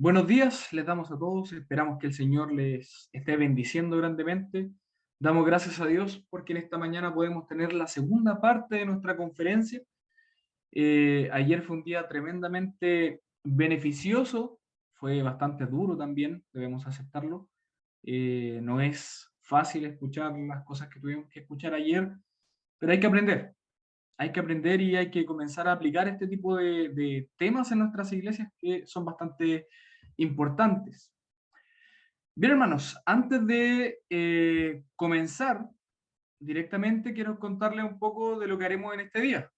Buenos días, les damos a todos, esperamos que el Señor les esté bendiciendo grandemente. Damos gracias a Dios porque en esta mañana podemos tener la segunda parte de nuestra conferencia. Ayer fue un día tremendamente beneficioso, fue bastante duro también, debemos aceptarlo. No es fácil escuchar las cosas que tuvimos que escuchar ayer, pero hay que aprender y hay que comenzar a aplicar este tipo de temas en nuestras iglesias que son bastante importantes. Bien, hermanos, antes de comenzar directamente, quiero contarles un poco de lo que haremos en este día.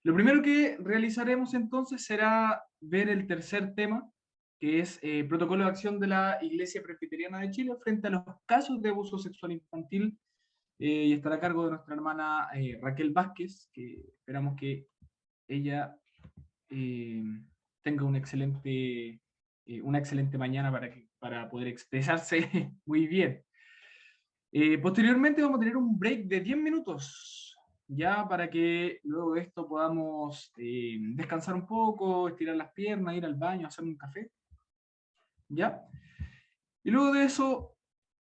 Lo primero que realizaremos entonces será ver el tercer tema, que es protocolo de acción de la Iglesia Presbiteriana de Chile frente a los casos de abuso sexual infantil, y estará a cargo de nuestra hermana Raquel Vázquez, que esperamos que ella eh, tenga una excelente mañana para poder expresarse muy bien. Posteriormente vamos a tener un break de 10 minutos, ya para que luego de esto podamos descansar un poco, estirar las piernas, ir al baño, hacer un café, ¿ya? Y luego de eso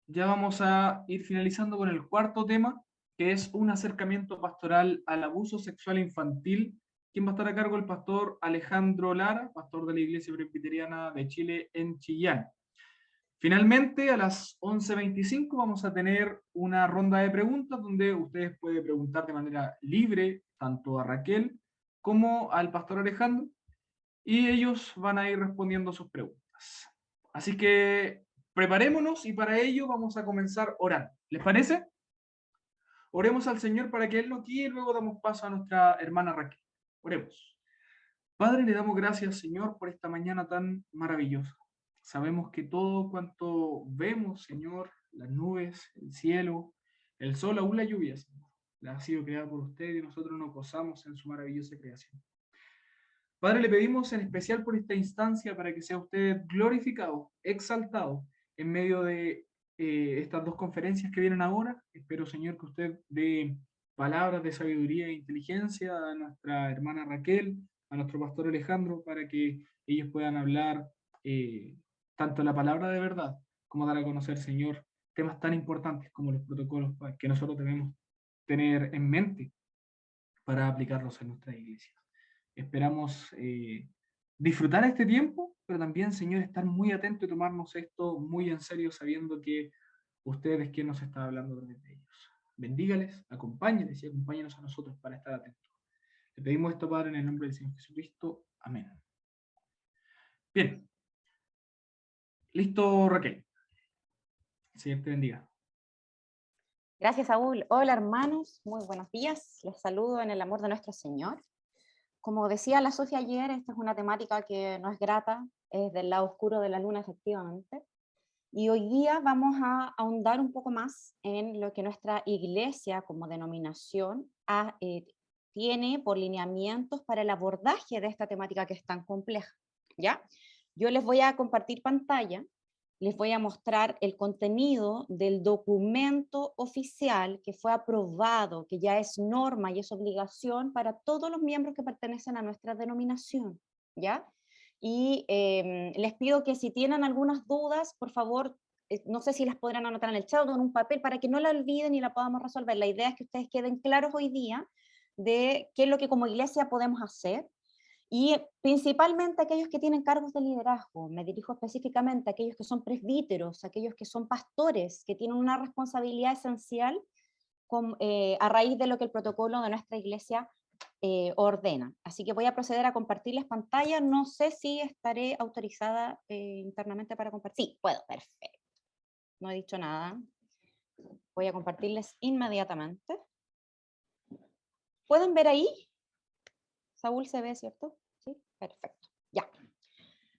ya vamos a ir finalizando con el cuarto tema, que es un acercamiento pastoral al abuso sexual infantil, quien va a estar a cargo el pastor Alejandro Lara, pastor de la Iglesia Presbiteriana de Chile en Chillán. Finalmente, a las 11:25 vamos a tener una ronda de preguntas donde ustedes pueden preguntar de manera libre tanto a Raquel como al pastor Alejandro, y ellos van a ir respondiendo sus preguntas. Así que preparémonos y para ello vamos a comenzar orando. ¿Les parece? Oremos al Señor para que Él nos guíe y luego damos paso a nuestra hermana Raquel. Oremos. Padre, le damos gracias, Señor, por esta mañana tan maravillosa. Sabemos que todo cuanto vemos, Señor, las nubes, el cielo, el sol, aún la lluvia, Señor, la ha sido creada por usted y nosotros nos gozamos en su maravillosa creación. Padre, le pedimos en especial por esta instancia para que sea usted glorificado, exaltado en medio de estas dos conferencias que vienen ahora. Espero, Señor, que usted dé palabras de sabiduría e inteligencia a nuestra hermana Raquel, a nuestro pastor Alejandro, para que ellos puedan hablar tanto la palabra de verdad como dar a conocer, Señor, temas tan importantes como los protocolos que nosotros debemos tener en mente para aplicarlos en nuestra iglesia. Esperamos disfrutar este tiempo, pero también, Señor, estar muy atento y tomarnos esto muy en serio, sabiendo que usted es quien nos está hablando a través de ellos. Bendígales, acompáñales y acompáñenos a nosotros para estar atentos. Le pedimos esto, Padre, en el nombre del Señor Jesucristo. Amén. Bien. Listo, Raquel. El Señor te bendiga. Gracias, Saúl. Hola, hermanos. Muy buenos días. Les saludo en el amor de nuestro Señor. Como decía la Sofía ayer, esta es una temática que no es grata, es del lado oscuro de la luna, efectivamente. Y hoy día vamos a ahondar un poco más en lo que nuestra iglesia como denominación tiene por lineamientos para el abordaje de esta temática que es tan compleja, ¿ya? Yo les voy a compartir pantalla, les voy a mostrar el contenido del documento oficial que fue aprobado, que ya es norma y es obligación para todos los miembros que pertenecen a nuestra denominación, ¿ya? Y les pido que si tienen algunas dudas, por favor, no sé si las podrán anotar en el chat o en un papel para que no la olviden y la podamos resolver. La idea es que ustedes queden claros hoy día de qué es lo que como iglesia podemos hacer, y principalmente aquellos que tienen cargos de liderazgo. Me dirijo específicamente a aquellos que son presbíteros, aquellos que son pastores, que tienen una responsabilidad esencial a raíz de lo que el protocolo de nuestra iglesia ordena. Así que voy a proceder a compartirles pantalla. No sé si estaré autorizada internamente para compartir. Sí, puedo, perfecto. No he dicho nada. Voy a compartirles inmediatamente. ¿Pueden ver ahí? Saúl se ve, ¿cierto? Sí, perfecto. Ya.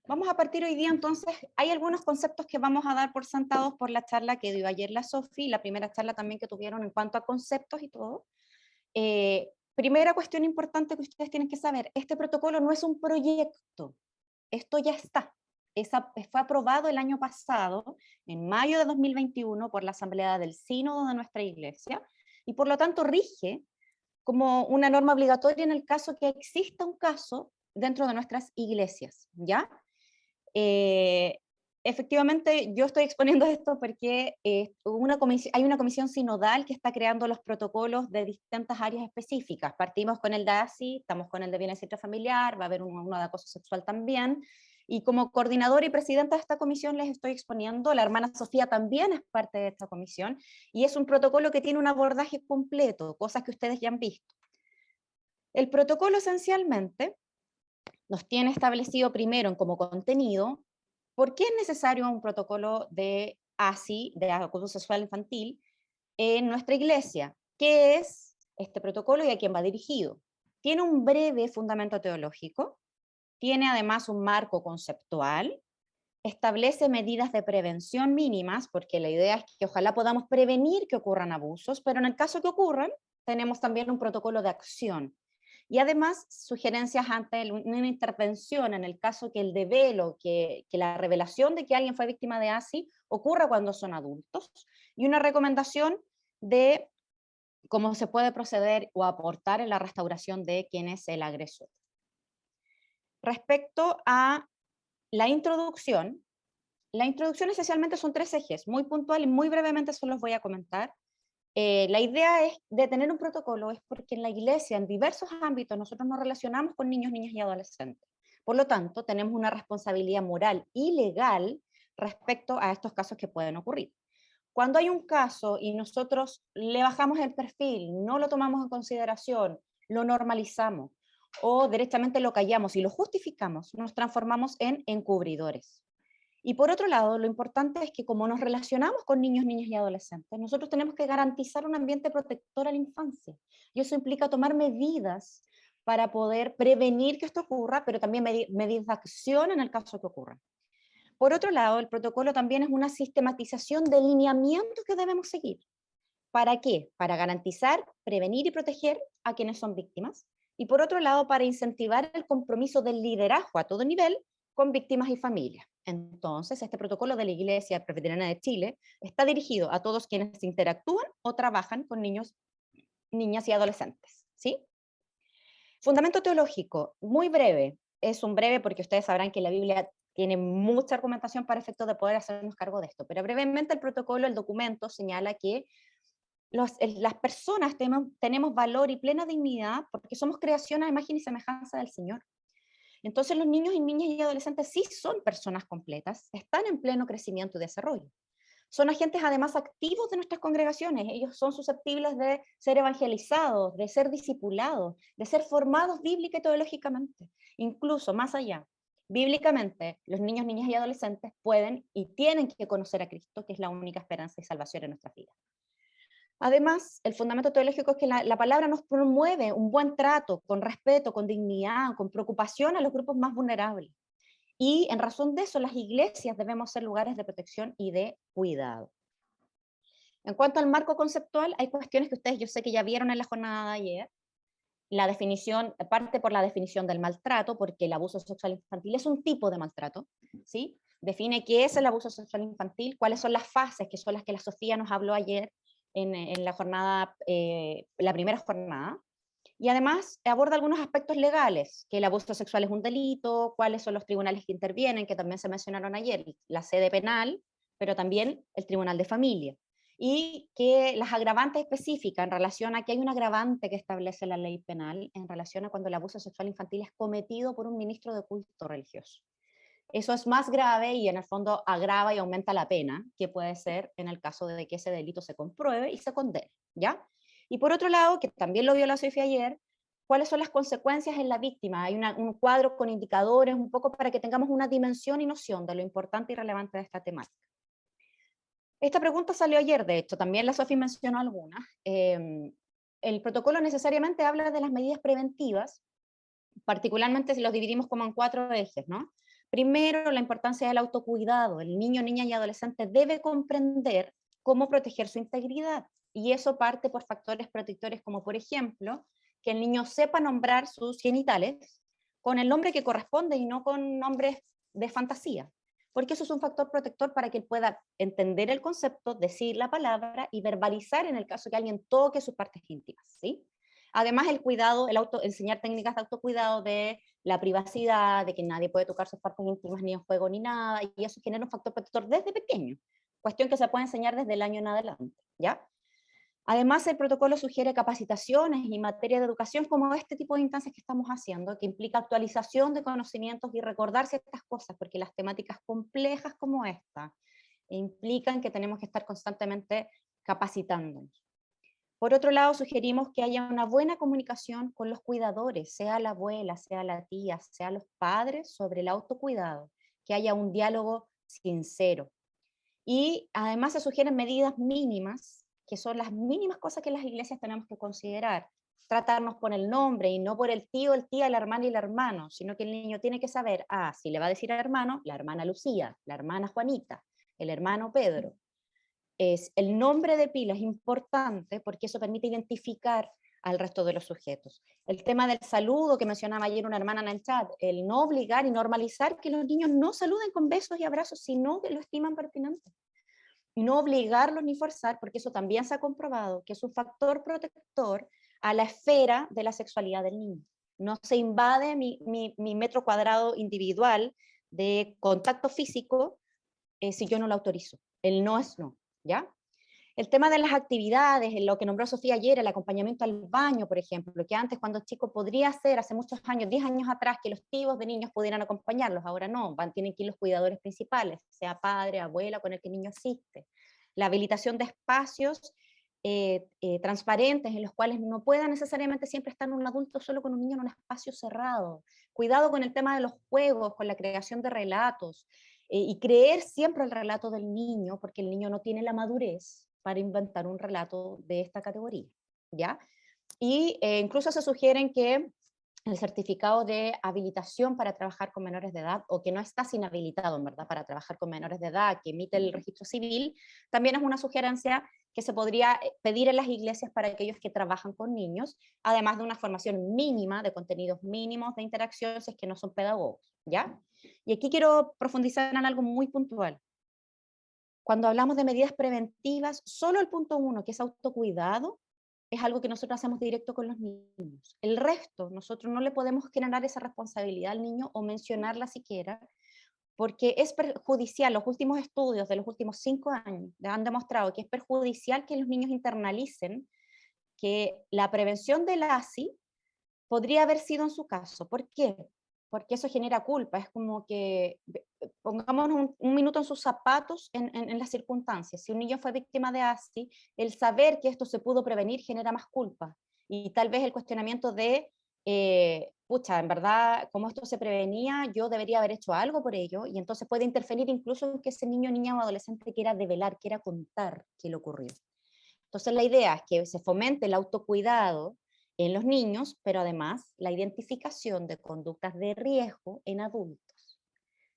Vamos a partir hoy día, entonces, hay algunos conceptos que vamos a dar por sentados por la charla que dio ayer la Sofi, la primera charla también que tuvieron en cuanto a conceptos y todo. Primera cuestión importante que ustedes tienen que saber, este protocolo no es un proyecto, esto ya está. Fue aprobado el año pasado, en mayo de 2021, por la Asamblea del Sínodo de nuestra iglesia, y por lo tanto rige como una norma obligatoria en el caso que exista un caso dentro de nuestras iglesias, ¿ya? Efectivamente, yo estoy exponiendo esto porque hay una comisión sinodal que está creando los protocolos de distintas áreas específicas. Partimos con el de ASI, estamos con el de violencia intrafamiliar, va a haber uno de acoso sexual también, y como coordinadora y presidenta de esta comisión les estoy exponiendo. La hermana Sofía también es parte de esta comisión, y es un protocolo que tiene un abordaje completo, cosas que ustedes ya han visto. El protocolo esencialmente nos tiene establecido primero en como contenido por qué es necesario un protocolo de ASI, de acoso sexual infantil, en nuestra iglesia. ¿Qué es este protocolo y a quién va dirigido? Tiene un breve fundamento teológico, tiene además un marco conceptual, establece medidas de prevención mínimas, porque la idea es que ojalá podamos prevenir que ocurran abusos, pero en el caso que ocurran, tenemos también un protocolo de acción. Y además, sugerencias ante una intervención en el caso que el develo, que la revelación de que alguien fue víctima de ASI ocurra cuando son adultos, y una recomendación de cómo se puede proceder o aportar en la restauración de quién es el agresor. Respecto a la introducción esencialmente son 3 ejes, muy puntual y muy brevemente se los voy a comentar. La idea es de tener un protocolo, es porque en la iglesia, en diversos ámbitos, nosotros nos relacionamos con niños, niñas y adolescentes. Por lo tanto, tenemos una responsabilidad moral y legal respecto a estos casos que pueden ocurrir. Cuando hay un caso y nosotros le bajamos el perfil, no lo tomamos en consideración, lo normalizamos o directamente lo callamos y lo justificamos, nos transformamos en encubridores. Y por otro lado, lo importante es que como nos relacionamos con niños, niñas y adolescentes, nosotros tenemos que garantizar un ambiente protector a la infancia. Y eso implica tomar medidas para poder prevenir que esto ocurra, pero también medidas de acción en el caso que ocurra. Por otro lado, el protocolo también es una sistematización de lineamientos que debemos seguir. ¿Para qué? Para garantizar, prevenir y proteger a quienes son víctimas. Y por otro lado, para incentivar el compromiso del liderazgo a todo nivel con víctimas y familias. Entonces, este protocolo de la Iglesia Presbiteriana de Chile está dirigido a todos quienes interactúan o trabajan con niños, niñas y adolescentes. ¿Sí? Fundamento teológico, muy breve. Es un breve porque ustedes sabrán que la Biblia tiene mucha argumentación para efecto de poder hacernos cargo de esto. Pero brevemente el protocolo, el documento, señala que las personas tenemos valor y plena dignidad porque somos creación a imagen y semejanza del Señor. Entonces los niños y niñas y adolescentes sí son personas completas, están en pleno crecimiento y desarrollo. Son agentes además activos de nuestras congregaciones, ellos son susceptibles de ser evangelizados, de ser discipulados, de ser formados bíblica y teológicamente, incluso más allá. Bíblicamente, los niños, niñas y adolescentes pueden y tienen que conocer a Cristo, que es la única esperanza y salvación en nuestras vidas. Además, el fundamento teológico es que la palabra nos promueve un buen trato, con respeto, con dignidad, con preocupación a los grupos más vulnerables. Y en razón de eso, las iglesias debemos ser lugares de protección y de cuidado. En cuanto al marco conceptual, hay cuestiones que ustedes yo sé que ya vieron en la jornada de ayer. La definición, parte por la definición del maltrato, porque el abuso sexual infantil es un tipo de maltrato, ¿sí? Define qué es el abuso sexual infantil, cuáles son las fases, que son las que la Sofía nos habló ayer en la jornada, la primera jornada. Y además aborda algunos aspectos legales, que el abuso sexual es un delito, cuáles son los tribunales que intervienen, que también se mencionaron ayer, la sede penal, pero también el tribunal de familia. Y que las agravantes específicas en relación a que hay un agravante que establece la ley penal en relación a cuando el abuso sexual infantil es cometido por un ministro de culto religioso. Eso es más grave y en el fondo agrava y aumenta la pena, que puede ser en el caso de que ese delito se compruebe y se condene, ¿ya? Y por otro lado, que también lo vio la Sofía ayer, ¿cuáles son las consecuencias en la víctima? Hay un cuadro con indicadores, un poco para que tengamos una dimensión y noción de lo importante y relevante de esta temática. Esta pregunta salió ayer, de hecho, también la Sofía mencionó algunas. El protocolo necesariamente habla de las medidas preventivas, particularmente si los dividimos como en 4 ejes, ¿no? Primero, la importancia del autocuidado. El niño, niña y adolescente debe comprender cómo proteger su integridad. Y eso parte por factores protectores como, por ejemplo, que el niño sepa nombrar sus genitales con el nombre que corresponde y no con nombres de fantasía. Porque eso es un factor protector para que él pueda entender el concepto, decir la palabra y verbalizar en el caso que alguien toque sus partes íntimas, ¿sí? Además, el cuidado, enseñar técnicas de autocuidado, de la privacidad, de que nadie puede tocar sus partes íntimas ni en juego ni nada, y eso genera un factor protector desde pequeño, cuestión que se puede enseñar desde el año en adelante, ¿ya? Además, el protocolo sugiere capacitaciones y materia de educación como este tipo de instancias que estamos haciendo, que implica actualización de conocimientos y recordar ciertas cosas, porque las temáticas complejas como esta implican que tenemos que estar constantemente capacitándonos. Por otro lado, sugerimos que haya una buena comunicación con los cuidadores, sea la abuela, sea la tía, sea los padres, sobre el autocuidado, que haya un diálogo sincero. Y además se sugieren medidas mínimas, que son las mínimas cosas que las iglesias tenemos que considerar. Tratarnos por el nombre y no por el tío, el tía, la hermana y el hermano, sino que el niño tiene que saber, si le va a decir al hermano, la hermana Lucía, la hermana Juanita, el hermano Pedro. El nombre de pila es importante porque eso permite identificar al resto de los sujetos. El tema del saludo que mencionaba ayer una hermana en el chat, el no obligar y normalizar que los niños no saluden con besos y abrazos, sino que lo estiman pertinente. Y no obligarlos ni forzar, porque eso también se ha comprobado que es un factor protector a la esfera de la sexualidad del niño. No se invade mi metro cuadrado individual de contacto físico si yo no lo autorizo. El no es no, ¿ya? El tema de las actividades, lo que nombró Sofía ayer, el acompañamiento al baño, por ejemplo, que antes cuando chico podría ser, hace muchos años, 10 años atrás, que los tíos de niños pudieran acompañarlos, ahora no, tienen que ir los cuidadores principales, sea padre, abuela, con el que el niño asiste. La habilitación de espacios transparentes en los cuales no pueda necesariamente siempre estar un adulto solo con un niño en un espacio cerrado. Cuidado con el tema de los juegos, con la creación de relatos, y creer siempre el relato del niño, porque el niño no tiene la madurez para inventar un relato de esta categoría, ¿ya? Y incluso se sugieren que el certificado de habilitación para trabajar con menores de edad, o que no está sin habilitado, en verdad, para trabajar con menores de edad, que emite el registro civil, también es una sugerencia que se podría pedir en las iglesias para aquellos que trabajan con niños, además de una formación mínima, de contenidos mínimos de interacción, si es que no son pedagogos, ¿ya? Y aquí quiero profundizar en algo muy puntual. Cuando hablamos de medidas preventivas, solo el punto 1, que es autocuidado, es algo que nosotros hacemos directo con los niños. El resto, nosotros no le podemos generar esa responsabilidad al niño o mencionarla siquiera, porque es perjudicial. Los últimos estudios de los últimos 5 años han demostrado que es perjudicial que los niños internalicen que la prevención del ASI podría haber sido en su caso. ¿Por qué? Porque eso genera culpa. Es como que pongámonos un minuto en sus zapatos en las circunstancias. Si un niño fue víctima de ASI, el saber que esto se pudo prevenir genera más culpa. Y tal vez el cuestionamiento de, pucha, en verdad, como esto se prevenía, yo debería haber hecho algo por ello, y entonces puede interferir incluso en que ese niño, niña o adolescente quiera develar, quiera contar qué le ocurrió. Entonces la idea es que se fomente el autocuidado en los niños, pero además la identificación de conductas de riesgo en adultos,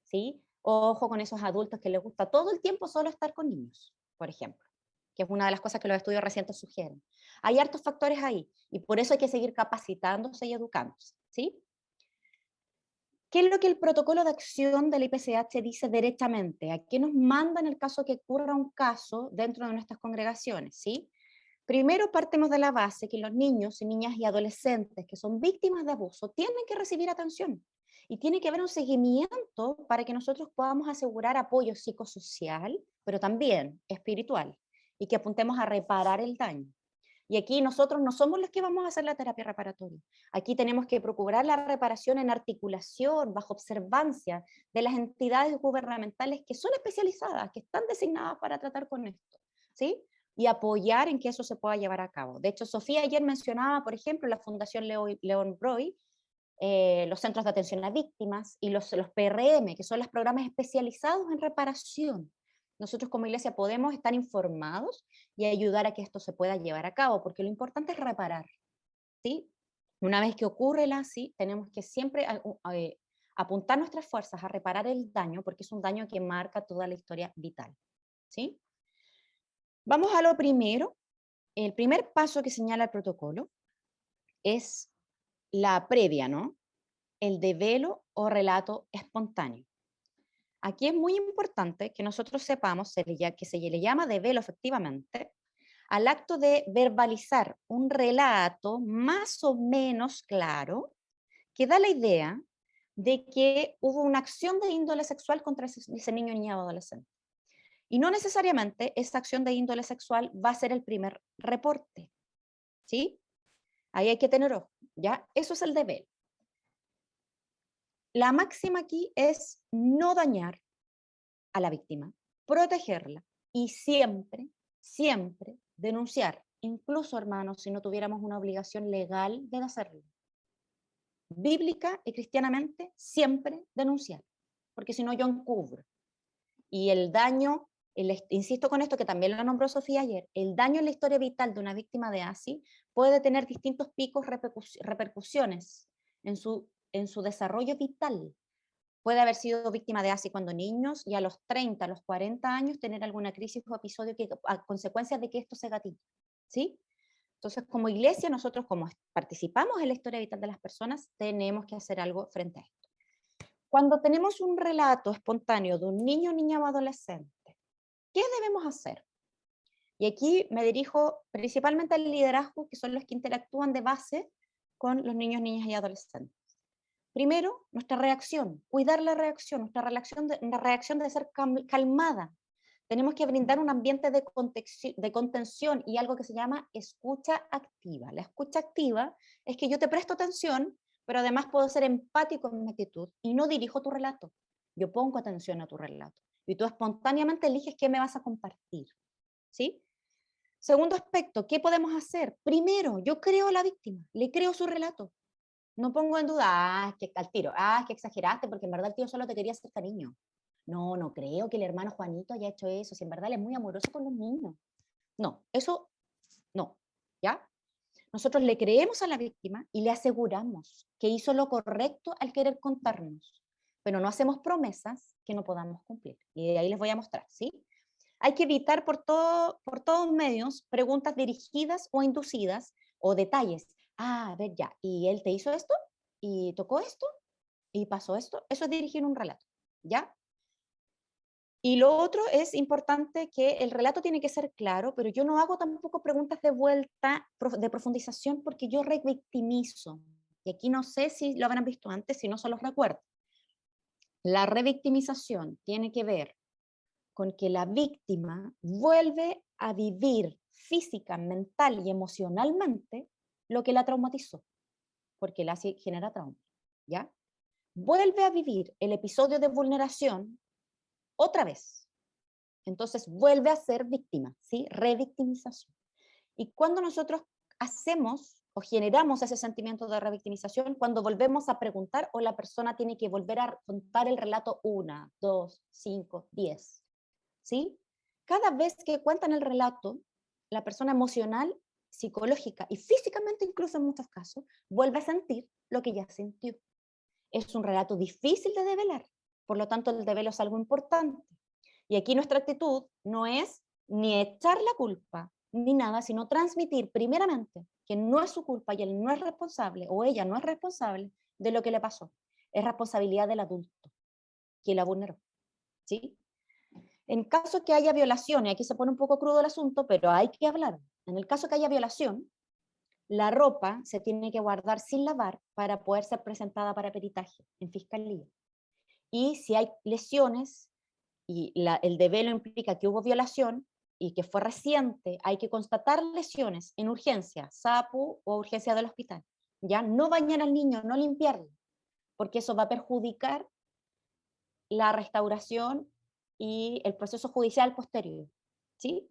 ¿sí? Ojo con esos adultos que les gusta todo el tiempo solo estar con niños, por ejemplo, que es una de las cosas que los estudios recientes sugieren. Hay hartos factores ahí, y por eso hay que seguir capacitándose y educándose, ¿sí? ¿Qué es lo que el protocolo de acción del IPCH dice derechamente? ¿A qué nos manda en el caso que ocurra un caso dentro de nuestras congregaciones? ¿Sí? Primero partimos de la base que los niños y niñas y adolescentes que son víctimas de abuso tienen que recibir atención y tiene que haber un seguimiento para que nosotros podamos asegurar apoyo psicosocial, pero también espiritual, y que apuntemos a reparar el daño. Y aquí nosotros no somos los que vamos a hacer la terapia reparatoria. Aquí tenemos que procurar la reparación en articulación, bajo observancia de las entidades gubernamentales que son especializadas, que están designadas para tratar con esto, ¿sí? Y apoyar en que eso se pueda llevar a cabo. De hecho, Sofía ayer mencionaba, por ejemplo, la Fundación León Broy, los centros de atención a víctimas y los PRM, que son los programas especializados en reparación. Nosotros como iglesia podemos estar informados y ayudar a que esto se pueda llevar a cabo, porque lo importante es reparar, ¿sí? Una vez que ocurre el ASI, tenemos que siempre apuntar nuestras fuerzas a reparar el daño, porque es un daño que marca toda la historia vital, ¿sí? Vamos a lo primero. El primer paso que señala el protocolo es la previa, ¿no? El develo o relato espontáneo. Aquí es muy importante que nosotros sepamos que se le llama develo efectivamente al acto de verbalizar un relato más o menos claro que da la idea de que hubo una acción de índole sexual contra ese niño, niña o adolescente. Y no necesariamente esa acción de índole sexual va a ser el primer reporte, ¿sí? Ahí hay que tener ojo, ¿ya? Eso es el deber. La máxima aquí es no dañar a la víctima, protegerla y siempre, siempre denunciar, incluso, hermanos, si no tuviéramos una obligación legal de hacerlo. Bíblica y cristianamente, siempre denunciar, porque si no yo encubro. Y el daño, insisto con esto que también lo nombró Sofía ayer, el daño en la historia vital de una víctima de ASI puede tener distintos picos, repercusiones en su desarrollo vital. Puede haber sido víctima de ASI cuando niños y a los 30, a los 40 años tener alguna crisis o episodio que, a consecuencias de que esto se gatille, ¿sí? Entonces, como iglesia, nosotros como participamos en la historia vital de las personas, tenemos que hacer algo frente a esto. Cuando tenemos un relato espontáneo de un niño, niña o adolescente, ¿qué debemos hacer? Y aquí me dirijo principalmente al liderazgo, que son los que interactúan de base con los niños, niñas y adolescentes. Primero, nuestra reacción, cuidar la reacción, nuestra reacción debe ser calmada. Tenemos que brindar un ambiente de contención y algo que se llama escucha activa. La escucha activa es que yo te presto atención, pero además puedo ser empático en mi actitud y no dirijo tu relato. Yo pongo atención a tu relato y tú espontáneamente eliges qué me vas a compartir, ¿sí? Segundo aspecto, ¿qué podemos hacer? Primero, yo creo a la víctima, le creo su relato. No pongo en duda, es que al tiro, es que exageraste porque en verdad el tío solo te quería hacer cariño. No, no creo que el hermano Juanito haya hecho eso, si en verdad él es muy amoroso con los niños. No, eso no, ¿ya? Nosotros le creemos a la víctima y le aseguramos que hizo lo correcto al querer contarnos, pero no hacemos promesas que no podamos cumplir. Y de ahí les voy a mostrar, ¿sí? Hay que evitar por todos medios preguntas dirigidas o inducidas o detalles. A ver, ya, ¿y él te hizo esto? ¿Y tocó esto? ¿Y pasó esto? Eso es dirigir un relato, ¿ya? Y lo otro es importante que el relato tiene que ser claro, pero yo no hago tampoco preguntas de vuelta, de profundización, porque yo revictimizo. Y aquí no sé si lo habrán visto antes, si no se los recuerdo. La revictimización tiene que ver con que la víctima vuelve a vivir física, mental y emocionalmente lo que la traumatizó, porque la genera trauma, ¿ya? Vuelve a vivir el episodio de vulneración otra vez. Entonces vuelve a ser víctima, ¿sí? Revictimización. Y cuando nosotros hacemos o generamos ese sentimiento de revictimización, cuando volvemos a preguntar o la persona tiene que volver a contar el relato 1, 2, 5, 10, ¿sí? Cada vez que cuentan el relato, la persona emocional, psicológica y físicamente, incluso en muchos casos, vuelve a sentir lo que ya sintió. Es un relato difícil de develar, por lo tanto el develo es algo importante. Y aquí nuestra actitud no es ni echar la culpa, ni nada, sino transmitir primeramente que no es su culpa y él no es responsable, o ella no es responsable de lo que le pasó. Es responsabilidad del adulto que la vulneró, ¿sí? En caso que haya violación, y aquí se pone un poco crudo el asunto, pero hay que hablar. En el caso que haya violación, la ropa se tiene que guardar sin lavar para poder ser presentada para peritaje en fiscalía. Y si hay lesiones y el develo implica que hubo violación y que fue reciente, hay que constatar lesiones en urgencia, SAPU o urgencia del hospital. Ya no bañar al niño, no limpiarlo, porque eso va a perjudicar la restauración y el proceso judicial posterior, ¿sí?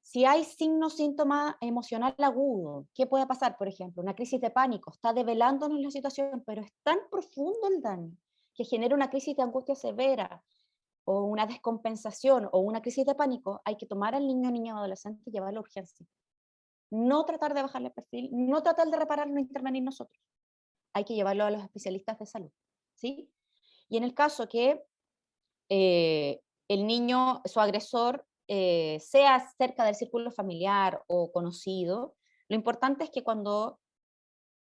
Si hay signos, síntomas emocional agudo, ¿qué puede pasar? Por ejemplo, una crisis de pánico, está develándonos la situación, pero es tan profundo el daño que genera una crisis de angustia severa o una descompensación o una crisis de pánico, hay que tomar al niño, niña o adolescente y llevarlo a urgencia. No tratar de bajarle el perfil, no tratar de repararlo, no intervenir nosotros. Hay que llevarlo a los especialistas de salud, ¿sí? Y en el caso que el niño, su agresor, sea cerca del círculo familiar o conocido, lo importante es que cuando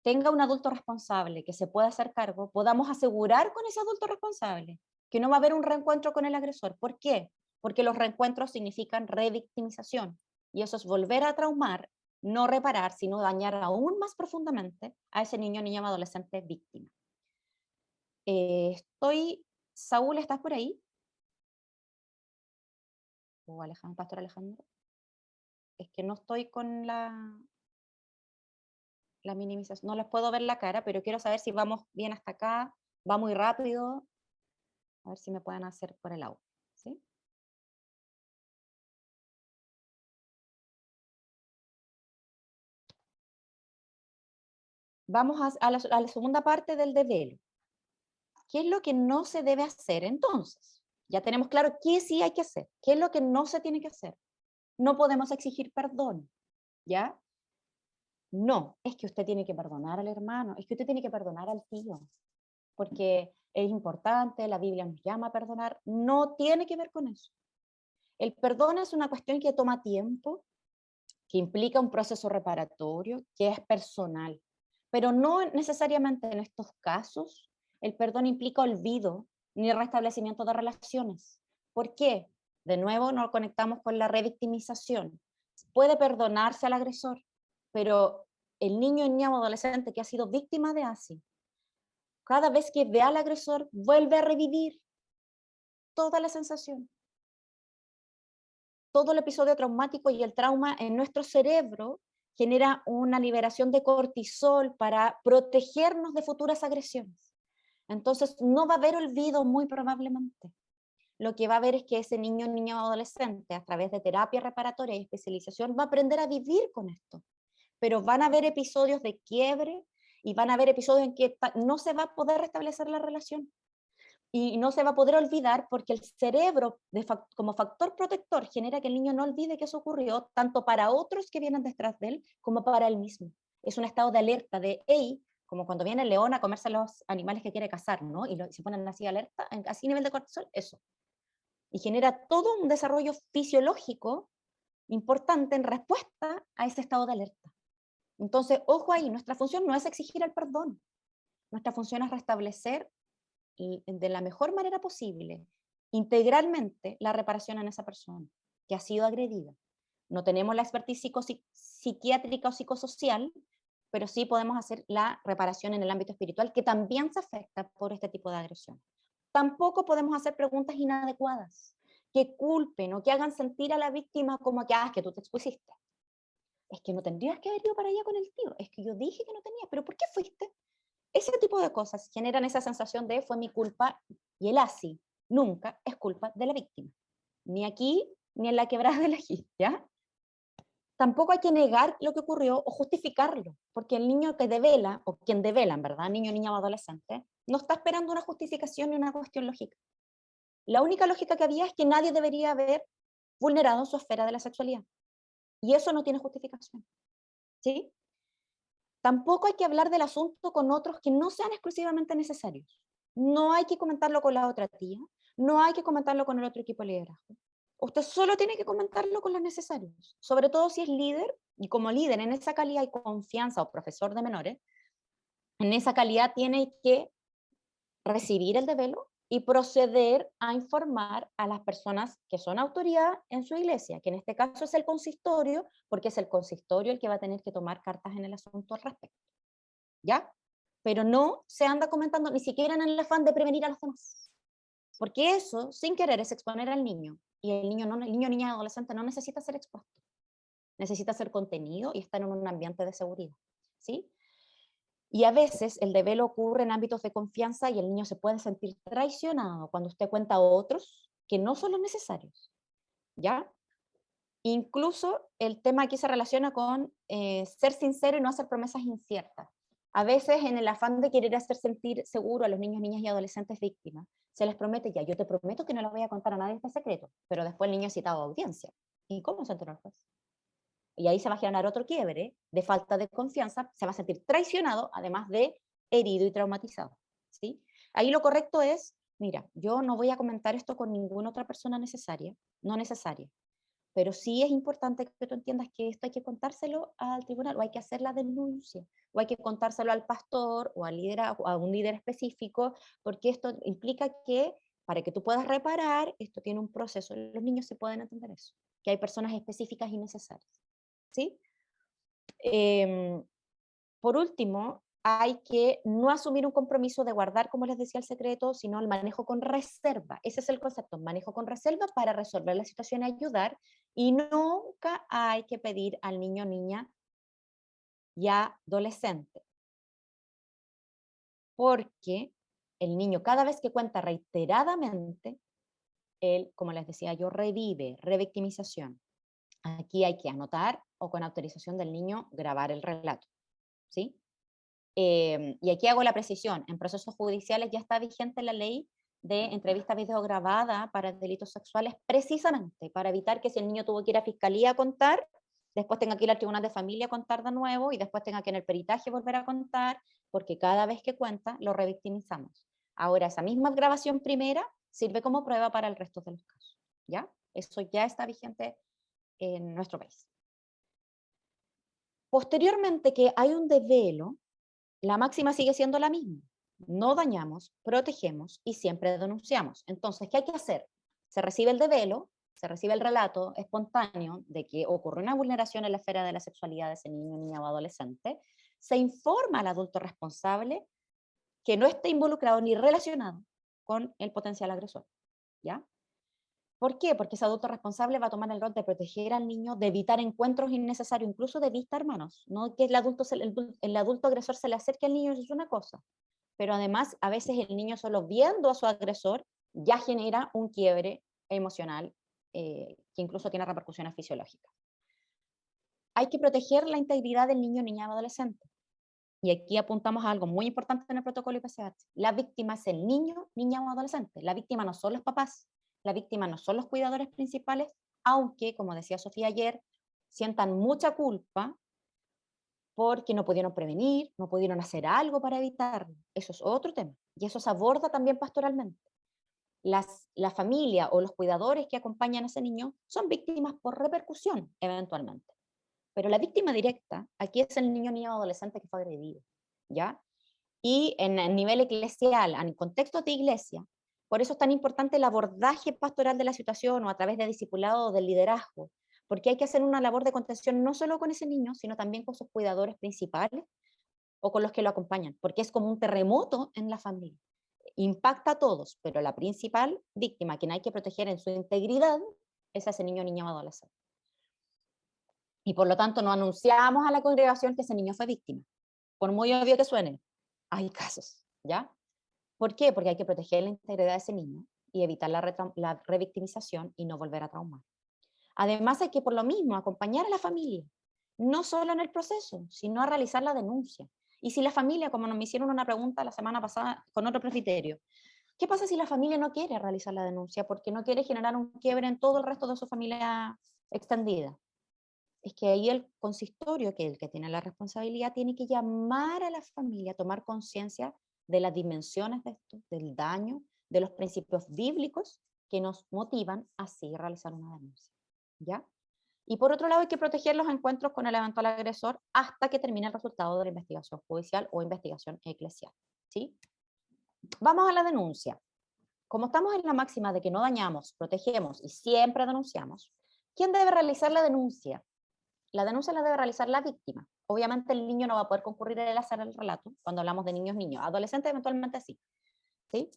tenga un adulto responsable que se pueda hacer cargo, podamos asegurar con ese adulto responsable que no va a haber un reencuentro con el agresor. ¿Por qué? Porque los reencuentros significan revictimización y eso es volver a traumar, no reparar, sino dañar aún más profundamente a ese niño, niña o adolescente víctima. Saúl, ¿estás por ahí? O Alejandro, Pastor Alejandro. Es que no estoy con la minimización, no les puedo ver la cara, pero quiero saber si vamos bien hasta acá, va muy rápido, a ver si me pueden hacer por el audio, ¿sí? Vamos a la segunda parte del desvelo. ¿Qué es lo que no se debe hacer entonces? Ya tenemos claro qué sí hay que hacer, qué es lo que no se tiene que hacer. No podemos exigir perdón, ¿ya? No, es que usted tiene que perdonar al hermano, es que usted tiene que perdonar al tío, porque es importante, la Biblia nos llama a perdonar, no tiene que ver con eso. El perdón es una cuestión que toma tiempo, que implica un proceso reparatorio, que es personal, pero no necesariamente en estos casos el perdón implica olvido ni restablecimiento de relaciones. ¿Por qué? De nuevo nos conectamos con la revictimización. Puede perdonarse al agresor, pero el niño, niña o adolescente que ha sido víctima de ASI, cada vez que ve al agresor, vuelve a revivir toda la sensación, todo el episodio traumático, y el trauma en nuestro cerebro genera una liberación de cortisol para protegernos de futuras agresiones. Entonces no va a haber olvido muy probablemente. Lo que va a haber es que ese niño, niña o adolescente, a través de terapia reparatoria y especialización, va a aprender a vivir con esto. Pero van a haber episodios de quiebre y van a haber episodios en que no se va a poder restablecer la relación. Y no se va a poder olvidar porque el cerebro, como factor protector, genera que el niño no olvide que eso ocurrió, tanto para otros que vienen detrás de él, como para él mismo. Es un estado de alerta, de, hey, como cuando viene el león a comerse a los animales que quiere cazar, ¿no? Y se ponen así alerta, así nivel de cortisol, eso. Y genera todo un desarrollo fisiológico importante en respuesta a ese estado de alerta. Entonces, ojo ahí, nuestra función no es exigir el perdón, nuestra función es restablecer de la mejor manera posible, integralmente, la reparación en esa persona que ha sido agredida. No tenemos la expertise psiquiátrica o psicosocial, pero sí podemos hacer la reparación en el ámbito espiritual, que también se afecta por este tipo de agresión. Tampoco podemos hacer preguntas inadecuadas, que culpen o que hagan sentir a la víctima como que, es que tú te expusiste. Es que no tendrías que haber ido para allá con el tío. Es que yo dije que no tenías, pero ¿por qué fuiste? Ese tipo de cosas generan esa sensación de fue mi culpa, y el así nunca es culpa de la víctima. Ni aquí, ni en la quebrada del ají, ¿ya? Tampoco hay que negar lo que ocurrió o justificarlo, porque el niño que devela, o quien devela, en verdad, niño, niña o adolescente, no está esperando una justificación ni una cuestión lógica. La única lógica que había es que nadie debería haber vulnerado su esfera de la sexualidad. Y eso no tiene justificación. ¿Sí? Tampoco hay que hablar del asunto con otros que no sean exclusivamente necesarios. No hay que comentarlo con la otra tía, no hay que comentarlo con el otro equipo de liderazgo. Usted solo tiene que comentarlo con los necesarios, sobre todo si es líder, y como líder en esa calidad hay confianza, o profesor de menores, en esa calidad tiene que recibir el develo y proceder a informar a las personas que son autoridad en su iglesia, que en este caso es el consistorio, porque es el consistorio el que va a tener que tomar cartas en el asunto al respecto. ¿Ya? Pero no se anda comentando ni siquiera en el afán de prevenir a los demás. Porque eso, sin querer, es exponer al niño. Y el niño, niña, adolescente no necesita ser expuesto. Necesita ser contenido y estar en un ambiente de seguridad. ¿Sí? Y a veces el develo ocurre en ámbitos de confianza y el niño se puede sentir traicionado cuando usted cuenta a otros que no son los necesarios. ¿Ya? Incluso el tema aquí se relaciona con ser sincero y no hacer promesas inciertas. A veces en el afán de querer hacer sentir seguro a los niños, niñas y adolescentes víctimas, se les promete ya, yo te prometo que no le voy a contar a nadie este secreto, pero después el niño es citado a audiencia. ¿Y cómo se enteró el juez? Y ahí se va a generar otro quiebre de falta de confianza, se va a sentir traicionado, además de herido y traumatizado. ¿Sí? Ahí lo correcto es, mira, yo no voy a comentar esto con ninguna otra persona necesaria, no necesaria, pero sí es importante que tú entiendas que esto hay que contárselo al tribunal, o hay que hacer la denuncia, o hay que contárselo al pastor o al líder, a un líder específico, porque esto implica que para que tú puedas reparar, esto tiene un proceso. Los niños se pueden entender eso, que hay personas específicas y necesarias. ¿Sí? Por último, hay que no asumir un compromiso de guardar, como les decía, el secreto, sino el manejo con reserva. Ese es el concepto, manejo con reserva para resolver la situación y ayudar, y nunca hay que pedir al niño o niña ya adolescente, porque el niño cada vez que cuenta reiteradamente, él, como les decía yo, revive, revictimización. Aquí hay que anotar o con autorización del niño grabar el relato, ¿sí? Y aquí hago la precisión, en procesos judiciales ya está vigente la ley de entrevista videograbada para delitos sexuales, precisamente para evitar que si el niño tuvo que ir a fiscalía a contar, después tenga que ir al tribunal de familia a contar de nuevo y después tenga que en el peritaje volver a contar, porque cada vez que cuenta lo revictimizamos. Ahora, esa misma grabación primera sirve como prueba para el resto de los casos, ¿ya? Eso ya está vigente en nuestro país. Posteriormente que hay un desvelo, la máxima sigue siendo la misma. No dañamos, protegemos y siempre denunciamos. Entonces, ¿qué hay que hacer? Se recibe el desvelo, se recibe el relato espontáneo de que ocurre una vulneración en la esfera de la sexualidad de ese niño, niña o adolescente, se informa al adulto responsable que no esté involucrado ni relacionado con el potencial agresor, ¿ya? ¿Por qué? Porque ese adulto responsable va a tomar el rol de proteger al niño, de evitar encuentros innecesarios, incluso de vista, hermanos. No que el adulto agresor se le acerque al niño, eso es una cosa. Pero además, a veces el niño solo viendo a su agresor ya genera un quiebre emocional que incluso tiene repercusiones fisiológicas. Hay que proteger la integridad del niño, niña o adolescente. Y aquí apuntamos a algo muy importante en el protocolo IPCH. La víctima es el niño, niña o adolescente. La víctima no son los papás, la víctima no son los cuidadores principales, aunque, como decía Sofía ayer, sientan mucha culpa porque no pudieron prevenir, no pudieron hacer algo para evitarlo. Eso es otro tema. Y eso se aborda también pastoralmente. La familia o los cuidadores que acompañan a ese niño son víctimas por repercusión, eventualmente. Pero la víctima directa aquí es el niño, niña o adolescente que fue agredido, ¿ya? Y en el nivel eclesial, en contextos de iglesia, por eso es tan importante el abordaje pastoral de la situación o a través de discipulado o del liderazgo, porque hay que hacer una labor de contención no solo con ese niño, sino también con sus cuidadores principales o con los que lo acompañan, porque es como un terremoto en la familia. Impacta a todos, pero la principal víctima, quien hay que proteger en su integridad, es a ese niño, niña o adolescente. Y por lo tanto no anunciamos a la congregación que ese niño fue víctima. Por muy obvio que suene, hay casos, ¿ya? ¿Por qué? Porque hay que proteger la integridad de ese niño y evitar la revictimización y no volver a traumar. Además hay que por lo mismo acompañar a la familia, no solo en el proceso, sino a realizar la denuncia. Y si la familia, como nos me hicieron una pregunta la semana pasada con otro presbiterio, ¿qué pasa si la familia no quiere realizar la denuncia porque no quiere generar un quiebre en todo el resto de su familia extendida? Es que ahí el consistorio, que es el que tiene la responsabilidad, tiene que llamar a la familia a tomar conciencia de las dimensiones de esto, del daño, de los principios bíblicos que nos motivan a así realizar una denuncia, ¿ya? Y por otro lado hay que proteger los encuentros con el eventual agresor hasta que termine el resultado de la investigación judicial o investigación eclesial, ¿sí? Vamos a la denuncia. Como estamos en la máxima de que no dañamos, protegemos y siempre denunciamos, ¿quién debe realizar la denuncia? La denuncia la debe realizar la víctima. Obviamente el niño no va a poder concurrir a hacer el relato cuando hablamos de niños, adolescentes eventualmente sí. ¿Sí?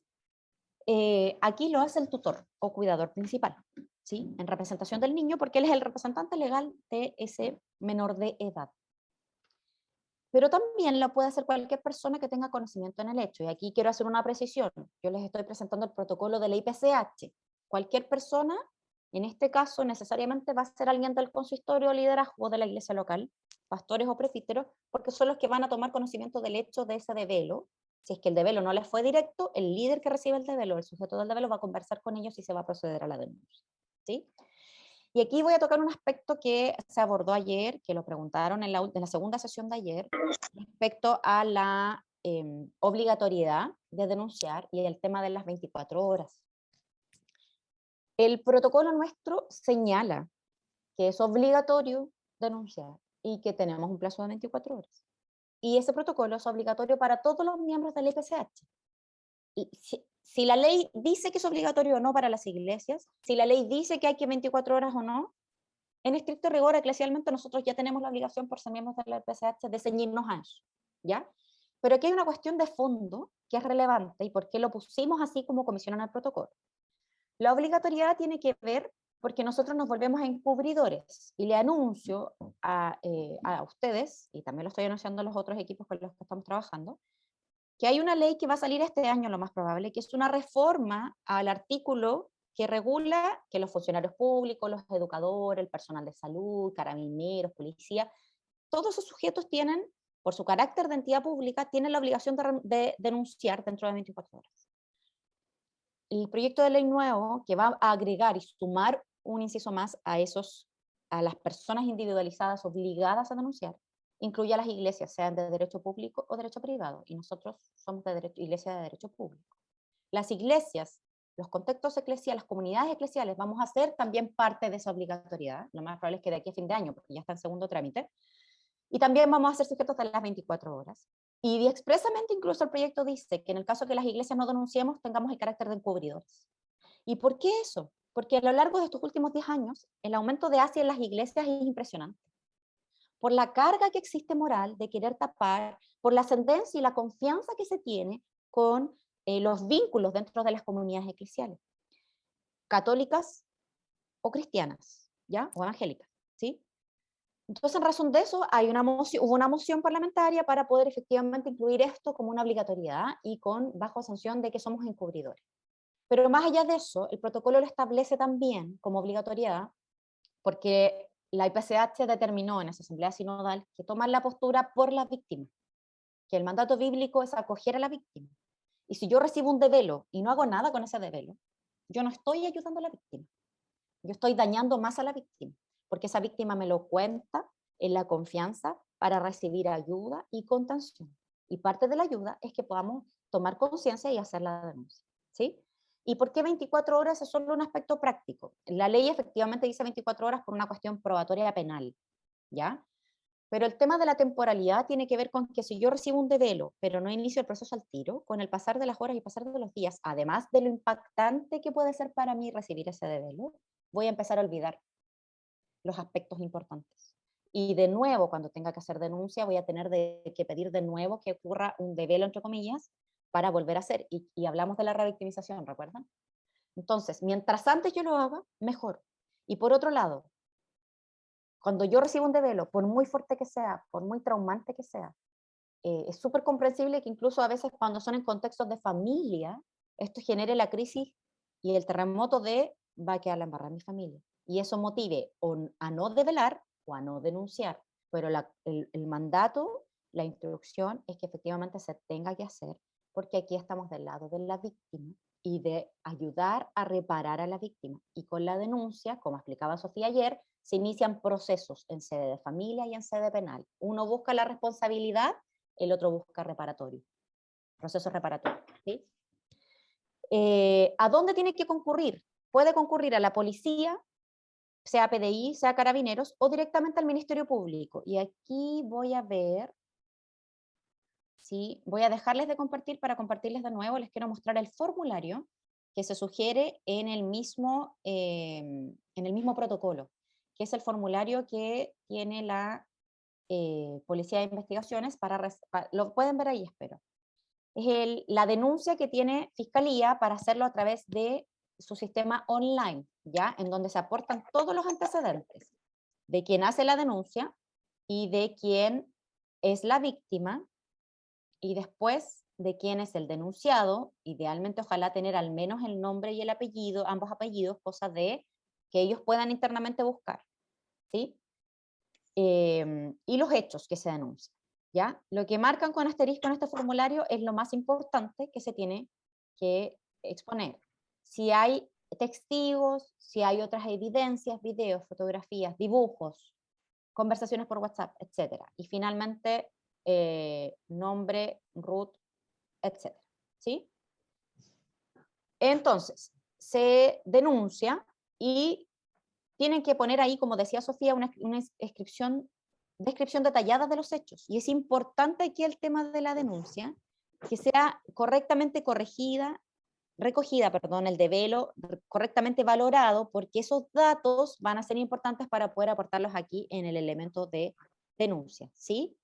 Aquí lo hace el tutor o cuidador principal, ¿sí? En representación del niño, porque él es el representante legal de ese menor de edad. Pero también lo puede hacer cualquier persona que tenga conocimiento en el hecho. Y aquí quiero hacer una precisión. Yo les estoy presentando el protocolo de la IPCH. Cualquier persona, en este caso, necesariamente va a ser alguien del consistorio o liderazgo de la iglesia local, pastores o presbíteros, porque son los que van a tomar conocimiento del hecho de ese desvelo. Si es que el desvelo no les fue directo, el líder que recibe el desvelo, el sujeto del desvelo, va a conversar con ellos y se va a proceder a la denuncia, ¿sí? Y aquí voy a tocar un aspecto que se abordó ayer, que lo preguntaron en la segunda sesión de ayer, respecto a la obligatoriedad de denunciar y el tema de las 24 horas. El protocolo nuestro señala que es obligatorio denunciar y que tenemos un plazo de 24 horas. Y ese protocolo es obligatorio para todos los miembros del IPCH. Y si la ley dice que es obligatorio o no para las iglesias, si la ley dice que hay que 24 horas o no, en estricto rigor, eclesialmente, nosotros ya tenemos la obligación por ser miembros de la IPCH de ceñirnos a eso, ¿ya? Pero aquí hay una cuestión de fondo que es relevante y por qué lo pusimos así como comisión en el protocolo. La obligatoriedad tiene que ver porque nosotros nos volvemos encubridores y le anuncio a ustedes, y también lo estoy anunciando a los otros equipos con los que estamos trabajando, que hay una ley que va a salir este año, lo más probable, que es una reforma al artículo que regula que los funcionarios públicos, los educadores, el personal de salud, carabineros, policía, todos esos sujetos tienen, por su carácter de entidad pública, tienen la obligación de denunciar dentro de 24 horas. El proyecto de ley nuevo que va a agregar y sumar un inciso más a las personas individualizadas obligadas a denunciar, incluye a las iglesias, sean de derecho público o derecho privado, y nosotros somos de iglesia de derecho público. Las iglesias, los contextos eclesiales, las comunidades eclesiales, vamos a ser también parte de esa obligatoriedad, lo más probable es que de aquí a fin de año, porque ya está en segundo trámite, y también vamos a ser sujetos de las 24 horas. Y expresamente incluso el proyecto dice que en el caso que las iglesias no denunciemos, tengamos el carácter de encubridores. ¿Y por qué eso? Porque a lo largo de estos últimos 10 años, el aumento de Asia en las iglesias es impresionante. Por la carga que existe moral de querer tapar, por la ascendencia y la confianza que se tiene con los vínculos dentro de las comunidades eclesiales, católicas o cristianas, ¿ya? O evangélicas, ¿sí? Entonces, en razón de eso, hubo una moción parlamentaria para poder efectivamente incluir esto como una obligatoriedad y bajo sanción de que somos encubridores. Pero más allá de eso, el protocolo lo establece también como obligatoriedad, porque la IPCH determinó en esa asamblea sinodal que tomar la postura por la víctima, que el mandato bíblico es acoger a la víctima. Y si yo recibo un develo y no hago nada con ese develo, yo no estoy ayudando a la víctima, yo estoy dañando más a la víctima, porque esa víctima me lo cuenta en la confianza para recibir ayuda y contención. Y parte de la ayuda es que podamos tomar conciencia y hacer la denuncia, ¿sí? ¿Y por qué 24 horas? Es solo un aspecto práctico. La ley efectivamente dice 24 horas por una cuestión probatoria penal, ¿ya? Pero el tema de la temporalidad tiene que ver con que si yo recibo un develo, pero no inicio el proceso al tiro, con el pasar de las horas y pasar de los días, además de lo impactante que puede ser para mí recibir ese develo, voy a empezar a olvidar los aspectos importantes. Y de nuevo, cuando tenga que hacer denuncia, voy a tener que pedir de nuevo que ocurra un develo, entre comillas, para volver a hacer. Y hablamos de la revictimización, ¿recuerdan? Entonces, mientras antes yo lo haga, mejor. Y por otro lado, cuando yo recibo un develo, por muy fuerte que sea, por muy traumante que sea, es súper comprensible que incluso a veces cuando son en contextos de familia, esto genere la crisis y el terremoto de va a quedar la embarrada en mi familia. Y eso motive a no develar o a no denunciar. Pero el mandato, la instrucción es que efectivamente se tenga que hacer, porque aquí estamos del lado de la víctima y de ayudar a reparar a la víctima. Y con la denuncia, como explicaba Sofía ayer, se inician procesos en sede de familia y en sede penal. Uno busca la responsabilidad, el otro busca reparatorio, proceso reparatorio. ¿Sí? ¿A dónde tiene que concurrir? Puede concurrir a la policía, sea PDI, sea carabineros, o directamente al Ministerio Público. Y aquí voy a ver, ¿sí? Voy a dejarles de compartir para compartirles de nuevo. Les quiero mostrar el formulario que se sugiere en el mismo protocolo, que es el formulario que tiene la Policía de Investigaciones, lo pueden ver ahí, espero. Es la denuncia que tiene Fiscalía para hacerlo a través de su sistema online, ¿ya? En donde se aportan todos los antecedentes de quien hace la denuncia y de quién es la víctima, y después de quién es el denunciado, idealmente ojalá tener al menos el nombre y el apellido, ambos apellidos, cosa de que ellos puedan internamente buscar, ¿sí? Y los hechos que se denuncian, ¿ya? Lo que marcan con asterisco en este formulario es lo más importante que se tiene que exponer. Si hay testigos, si hay otras evidencias, videos, fotografías, dibujos, conversaciones por WhatsApp, etc. Y finalmente, nombre, root, etc. ¿Sí? Entonces, se denuncia y tienen que poner ahí, como decía Sofía, una descripción detallada de los hechos. Y es importante aquí el tema de la denuncia, que sea correctamente recogida, el develo, correctamente valorado, porque esos datos van a ser importantes para poder aportarlos aquí en el elemento de denuncia, ¿sí?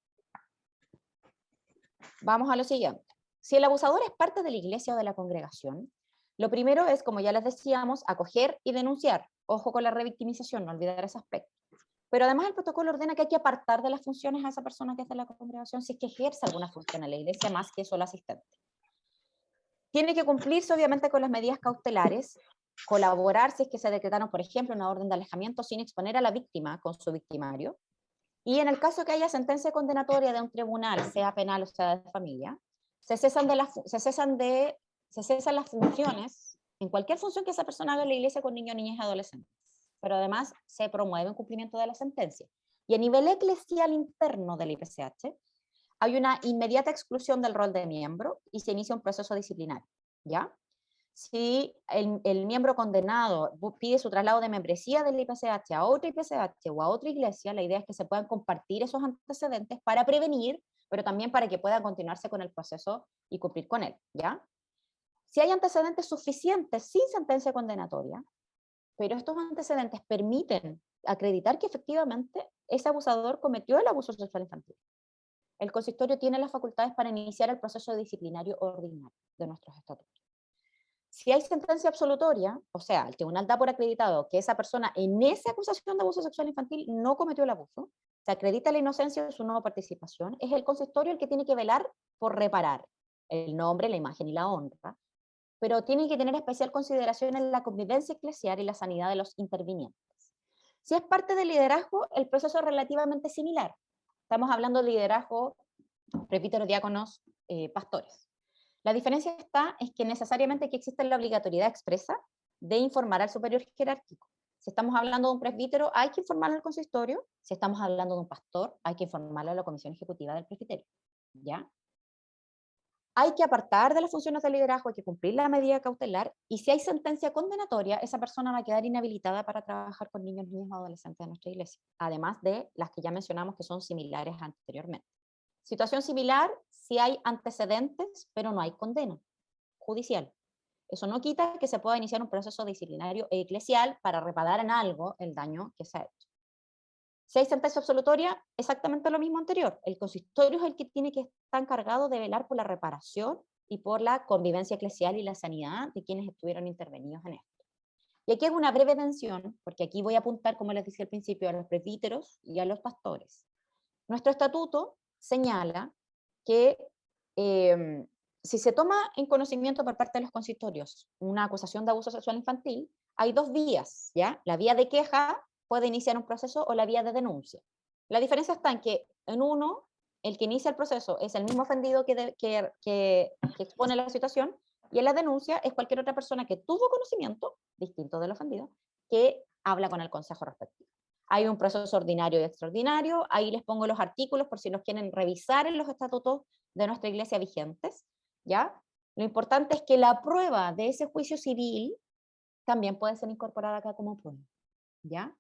Vamos a lo siguiente. Si el abusador es parte de la iglesia o de la congregación, lo primero es, como ya les decíamos, acoger y denunciar. Ojo con la revictimización, no olvidar ese aspecto. Pero además el protocolo ordena que hay que apartar de las funciones a esa persona que es de la congregación si es que ejerce alguna función en la iglesia más que solo asistente. Tiene que cumplirse obviamente con las medidas cautelares, colaborar si es que se decretaron, por ejemplo, una orden de alejamiento sin exponer a la víctima con su victimario. Y en el caso que haya sentencia condenatoria de un tribunal, sea penal o sea de familia, se cesan las funciones, en cualquier función que esa persona haga en la iglesia con niños, niñas y adolescentes. Pero además se promueve un cumplimiento de la sentencia. Y a nivel eclesial interno del IPCH, hay una inmediata exclusión del rol de miembro y se inicia un proceso disciplinario, ¿ya? Si el miembro condenado pide su traslado de membresía del IPCH a otra IPCH o a otra iglesia, la idea es que se puedan compartir esos antecedentes para prevenir, pero también para que pueda continuarse con el proceso y cumplir con él, ¿ya? Si hay antecedentes suficientes sin sentencia condenatoria, pero estos antecedentes permiten acreditar que efectivamente ese abusador cometió el abuso sexual infantil, el consistorio tiene las facultades para iniciar el proceso disciplinario ordinario de nuestros estatutos. Si hay sentencia absolutoria, o sea, el tribunal da por acreditado que esa persona en esa acusación de abuso sexual infantil no cometió el abuso, se acredita la inocencia de su no participación, es el consistorio el que tiene que velar por reparar el nombre, la imagen y la honra, pero tiene que tener especial consideración en la convivencia eclesial y la sanidad de los intervinientes. Si es parte del liderazgo, el proceso es relativamente similar. Estamos hablando de liderazgo, presbíteros, diáconos, pastores. La diferencia está es que necesariamente aquí existe la obligatoriedad expresa de informar al superior jerárquico. Si estamos hablando de un presbítero, hay que informarlo al consistorio. Si estamos hablando de un pastor, hay que informarlo a la comisión ejecutiva del presbiterio. ¿Ya? Hay que apartar de las funciones de liderazgo, hay que cumplir la medida cautelar, y si hay sentencia condenatoria, esa persona va a quedar inhabilitada para trabajar con niños, niñas o adolescentes de nuestra iglesia, además de las que ya mencionamos que son similares anteriormente. Situación similar si hay antecedentes, pero no hay condena judicial. Eso no quita que se pueda iniciar un proceso disciplinario e eclesial para reparar en algo el daño que se ha hecho. Si hay sentencia absolutoria, exactamente lo mismo anterior. El consistorio es el que tiene que estar encargado de velar por la reparación y por la convivencia eclesial y la sanidad de quienes estuvieron intervenidos en esto. Y aquí hago una breve mención, porque aquí voy a apuntar, como les decía al principio, a los presbíteros y a los pastores. Nuestro estatuto señala que si se toma en conocimiento por parte de los consistorios una acusación de abuso sexual infantil, hay dos vías, ¿ya? La vía de queja puede iniciar un proceso o la vía de denuncia. La diferencia está en que en uno, el que inicia el proceso es el mismo ofendido que expone la situación, y en la denuncia es cualquier otra persona que tuvo conocimiento, distinto del ofendido, que habla con el consejo respectivo. Hay un proceso ordinario y extraordinario, ahí les pongo los artículos por si los quieren revisar en los estatutos de nuestra iglesia vigentes, ¿ya? Lo importante es que la prueba de ese juicio civil también puede ser incorporada acá como prueba, ¿ya?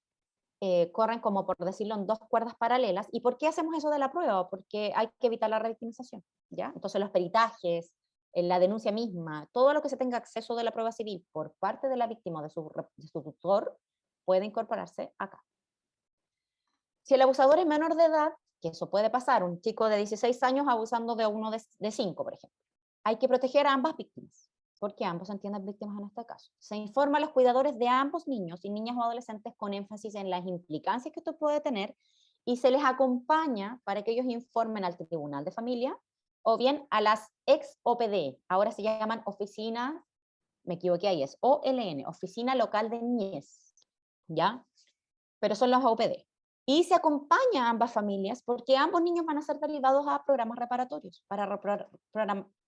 Corren como, por decirlo, en dos cuerdas paralelas. ¿Y por qué hacemos eso de la prueba? Porque hay que evitar la revictimización, ¿ya? Entonces los peritajes, la denuncia misma, todo lo que se tenga acceso de la prueba civil por parte de la víctima o de su tutor puede incorporarse acá. Si el abusador es menor de edad, que eso puede pasar, un chico de 16 años abusando de uno de 5, por ejemplo, hay que proteger a ambas víctimas, porque ambos se entienden víctimas en este caso. Se informa a los cuidadores de ambos niños y niñas o adolescentes con énfasis en las implicancias que esto puede tener, y se les acompaña para que ellos informen al tribunal de familia o bien a las ex OPD, ahora se llaman oficinas, me equivoqué ahí, es OLN, Oficina Local de Niñez, ¿ya? Pero son las OPD. Y se acompaña a ambas familias porque ambos niños van a ser derivados a programas reparatorios para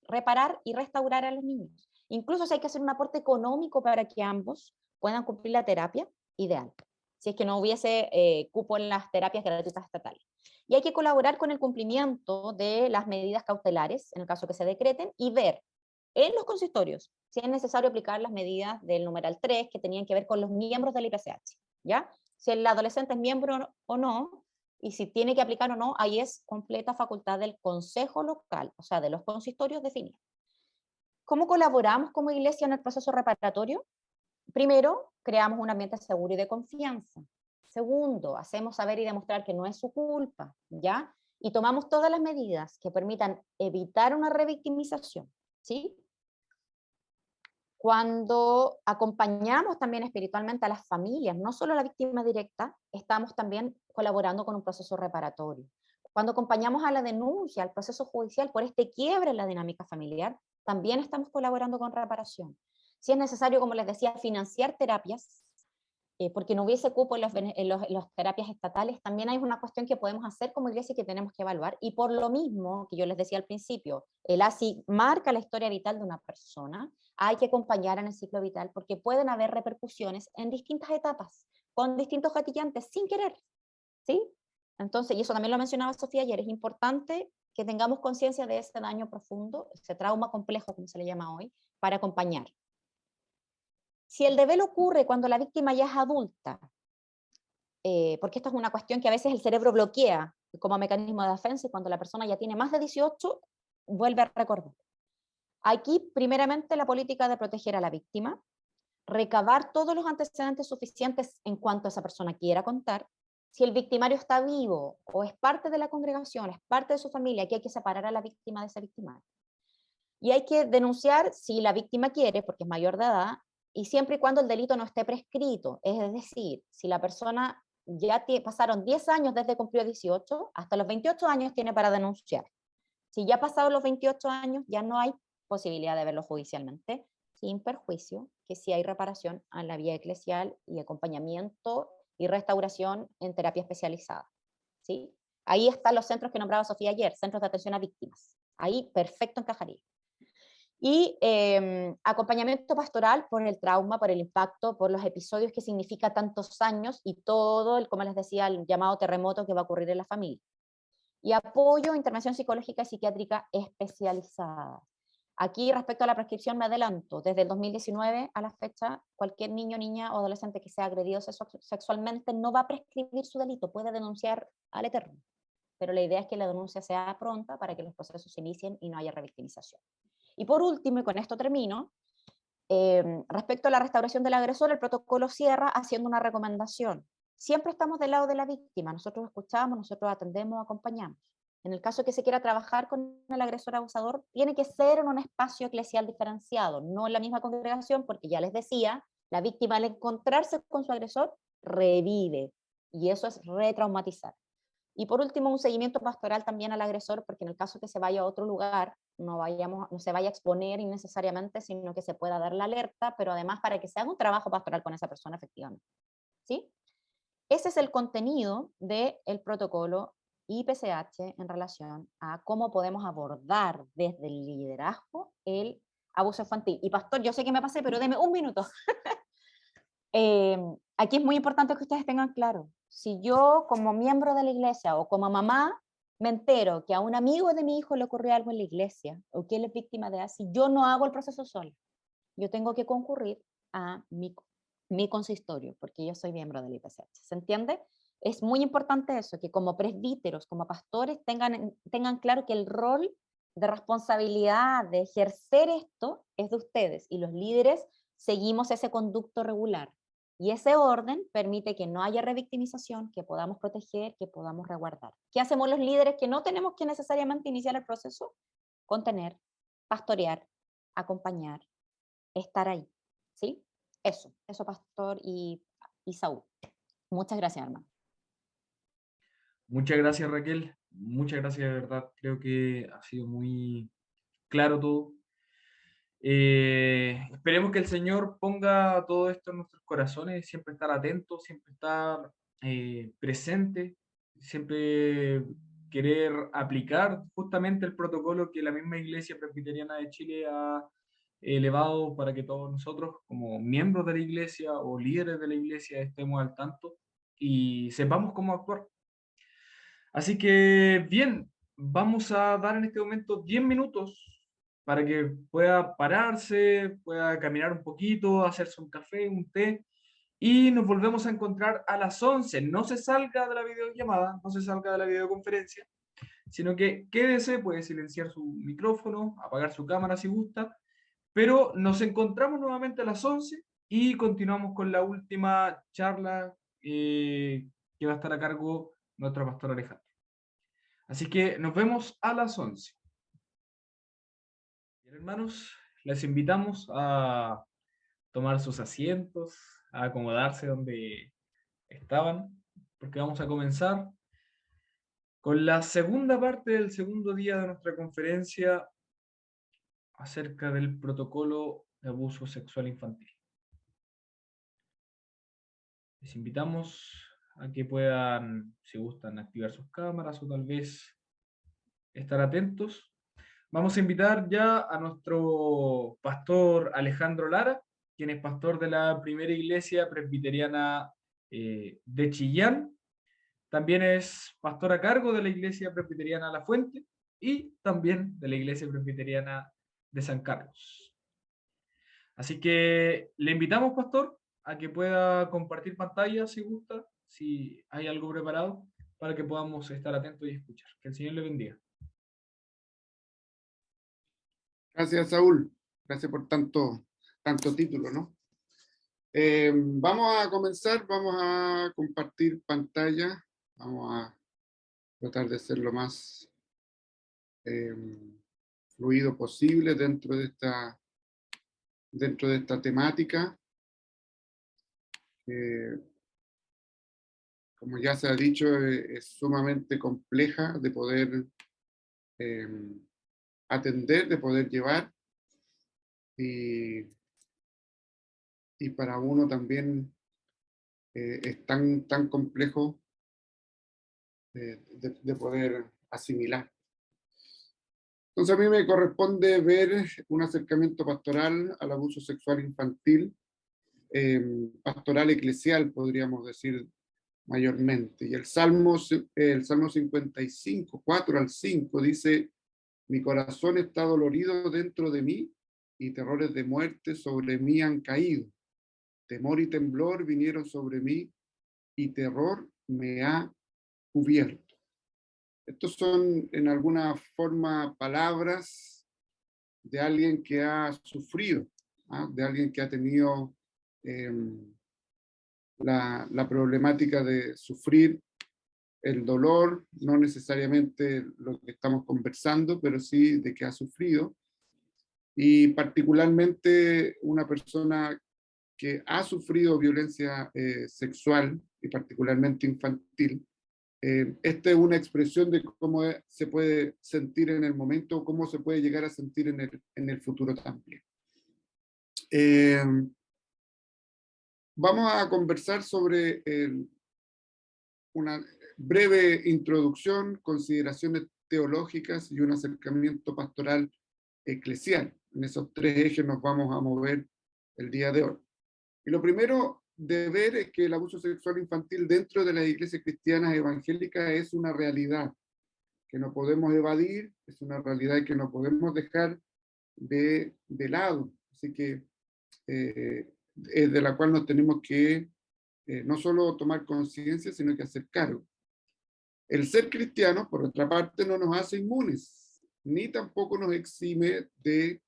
reparar y restaurar a los niños. Incluso si hay que hacer un aporte económico para que ambos puedan cumplir la terapia, ideal. Si es que no hubiese cupo en las terapias gratuitas estatales. Y hay que colaborar con el cumplimiento de las medidas cautelares, en el caso que se decreten, y ver en los consistorios si es necesario aplicar las medidas del numeral 3 que tenían que ver con los miembros del IPCH, ¿ya? Si el adolescente es miembro o no, y si tiene que aplicar o no, ahí es completa facultad del consejo local, o sea, de los consistorios definir. ¿Cómo colaboramos como iglesia en el proceso reparatorio? Primero, creamos un ambiente seguro y de confianza. Segundo, hacemos saber y demostrar que no es su culpa, ¿ya? y tomamos todas las medidas que permitan evitar una revictimización, ¿sí? Cuando acompañamos también espiritualmente a las familias, no solo a la víctima directa, estamos también colaborando con un proceso reparatorio. Cuando acompañamos a la denuncia, al proceso judicial por este quiebre en la dinámica familiar, también estamos colaborando con reparación. Si es necesario, como les decía, financiar terapias, porque no hubiese cupo en las terapias estatales, también hay una cuestión que podemos hacer como iglesia y que tenemos que evaluar. Y por lo mismo, que yo les decía al principio, el ASI marca la historia vital de una persona, hay que acompañar en el ciclo vital, porque pueden haber repercusiones en distintas etapas, con distintos gatillantes, sin querer, ¿sí? Entonces, y eso también lo mencionaba Sofía ayer, es importante que tengamos conciencia de ese daño profundo, ese trauma complejo, como se le llama hoy, para acompañar. Si el deber ocurre cuando la víctima ya es adulta, porque esta es una cuestión que a veces el cerebro bloquea como mecanismo de defensa, y cuando la persona ya tiene más de 18, vuelve a recordar. Aquí, primeramente, la política de proteger a la víctima, recabar todos los antecedentes suficientes en cuanto esa persona quiera contar. Si el victimario está vivo o es parte de la congregación, es parte de su familia, aquí hay que separar a la víctima de ese victimario. Y hay que denunciar si la víctima quiere, porque es mayor de edad, y siempre y cuando el delito no esté prescrito. Es decir, si la persona ya pasaron 10 años desde que cumplió 18, hasta los 28 años tiene para denunciar. Si ya pasaron los 28 años, ya no hay posibilidad de verlo judicialmente, sin perjuicio que sí hay reparación a la vía eclesial y acompañamiento y restauración en terapia especializada, ¿sí? Ahí están los centros que nombraba Sofía ayer, centros de atención a víctimas. Ahí perfecto encajaría. Y acompañamiento pastoral por el trauma, por el impacto, por los episodios que significa tantos años y todo, como les decía, el llamado terremoto que va a ocurrir en la familia. Y apoyo, intervención psicológica y psiquiátrica especializada. Aquí, respecto a la prescripción, me adelanto. Desde el 2019 a la fecha, cualquier niño, niña o adolescente que sea agredido sexualmente no va a prescribir su delito, puede denunciar al Eterno. Pero la idea es que la denuncia sea pronta para que los procesos se inicien y no haya revictimización. Y por último, y con esto termino, respecto a la restauración del agresor, el protocolo cierra haciendo una recomendación. Siempre estamos del lado de la víctima, nosotros escuchamos, nosotros atendemos, acompañamos. En el caso que se quiera trabajar con el agresor abusador, tiene que ser en un espacio eclesial diferenciado, no en la misma congregación, porque ya les decía, la víctima al encontrarse con su agresor revive, y eso es retraumatizar. Y por último, un seguimiento pastoral también al agresor, porque en el caso que se vaya a otro lugar, no se vaya a exponer innecesariamente, sino que se pueda dar la alerta, pero además para que se haga un trabajo pastoral con esa persona efectivamente. ¿Sí? Ese es el contenido del protocolo IPCH en relación a cómo podemos abordar desde el liderazgo el abuso infantil. Y pastor, yo sé que me pasé, pero deme un minuto. Aquí es muy importante que ustedes tengan claro, si yo como miembro de la iglesia o como mamá me entero que a un amigo de mi hijo le ocurrió algo en la iglesia o que él es víctima de así, yo no hago el proceso sola. Yo tengo que concurrir a mi consistorio porque yo soy miembro del IPCH. ¿Se entiende? Es muy importante eso, que como presbíteros, como pastores, tengan claro que el rol de responsabilidad de ejercer esto es de ustedes y los líderes seguimos ese conducto regular. Y ese orden permite que no haya revictimización, que podamos proteger, que podamos resguardar. ¿Qué hacemos los líderes que no tenemos que necesariamente iniciar el proceso? Contener, pastorear, acompañar, estar ahí. ¿Sí? Eso, pastor y Saúl. Muchas gracias, hermano. Muchas gracias, Raquel. Muchas gracias, de verdad. Creo que ha sido muy claro todo. Esperemos que el Señor ponga todo esto en nuestros corazones, siempre estar atentos, siempre estar presente, siempre querer aplicar justamente el protocolo que la misma Iglesia Presbiteriana de Chile ha elevado para que todos nosotros, como miembros de la Iglesia o líderes de la Iglesia, estemos al tanto y sepamos cómo actuar. Así que, bien, vamos a dar en este momento 10 minutos para que pueda pararse, pueda caminar un poquito, hacerse un café, un té, y nos volvemos a encontrar a las 11. No se salga de la videollamada, no se salga de la videoconferencia, sino que quédese, puede silenciar su micrófono, apagar su cámara si gusta, pero nos encontramos nuevamente a las 11 y continuamos con la última charla que va a estar a cargo nuestro pastor Alejandro. Así que nos vemos a las 11. Bien, hermanos, les invitamos a tomar sus asientos, a acomodarse donde estaban, porque vamos a comenzar con la segunda parte del segundo día de nuestra conferencia acerca del protocolo de abuso sexual infantil. Les invitamos a que puedan, si gustan, activar sus cámaras o tal vez estar atentos. Vamos a invitar ya a nuestro pastor Alejandro Lara, quien es pastor de la primera iglesia presbiteriana de Chillán. También es pastor a cargo de la iglesia presbiteriana La Fuente y también de la iglesia presbiteriana de San Carlos. Así que le invitamos, pastor, a que pueda compartir pantalla si gusta, si hay algo preparado, para que podamos estar atentos y escuchar. Que el Señor le bendiga. Gracias, Saúl. Gracias por tanto título, ¿no? Vamos a comenzar, vamos a compartir pantalla, vamos a tratar de ser lo más fluido posible dentro de esta temática. Como ya se ha dicho, es sumamente compleja de poder atender, de poder llevar, y para uno también es tan complejo de poder asimilar. Entonces a mí me corresponde ver un acercamiento pastoral al abuso sexual infantil, pastoral eclesial, podríamos decir mayormente. Y el Salmo 55, 4 al 5, dice: mi corazón está dolorido dentro de mí, y terrores de muerte sobre mí han caído. Temor y temblor vinieron sobre mí, y terror me ha cubierto. Estos son, en alguna forma, palabras de alguien que ha sufrido, de alguien que ha tenido la problemática de sufrir el dolor, no necesariamente lo que estamos conversando, pero sí de que ha sufrido. Y particularmente una persona que ha sufrido violencia sexual, y particularmente infantil, esta es una expresión de cómo se puede sentir en el momento, o cómo se puede llegar a sentir en el futuro también. Vamos a conversar sobre una breve introducción, consideraciones teológicas y un acercamiento pastoral eclesial. En esos tres ejes nos vamos a mover el día de hoy. Y lo primero de ver es que el abuso sexual infantil dentro de las iglesias cristianas evangélicas es una realidad que no podemos evadir, es una realidad que no podemos dejar de lado. Así que es de la cual nos tenemos que no solo tomar conciencia, sino que hacer cargo. El ser cristiano, por otra parte, no nos hace inmunes, ni tampoco nos exime de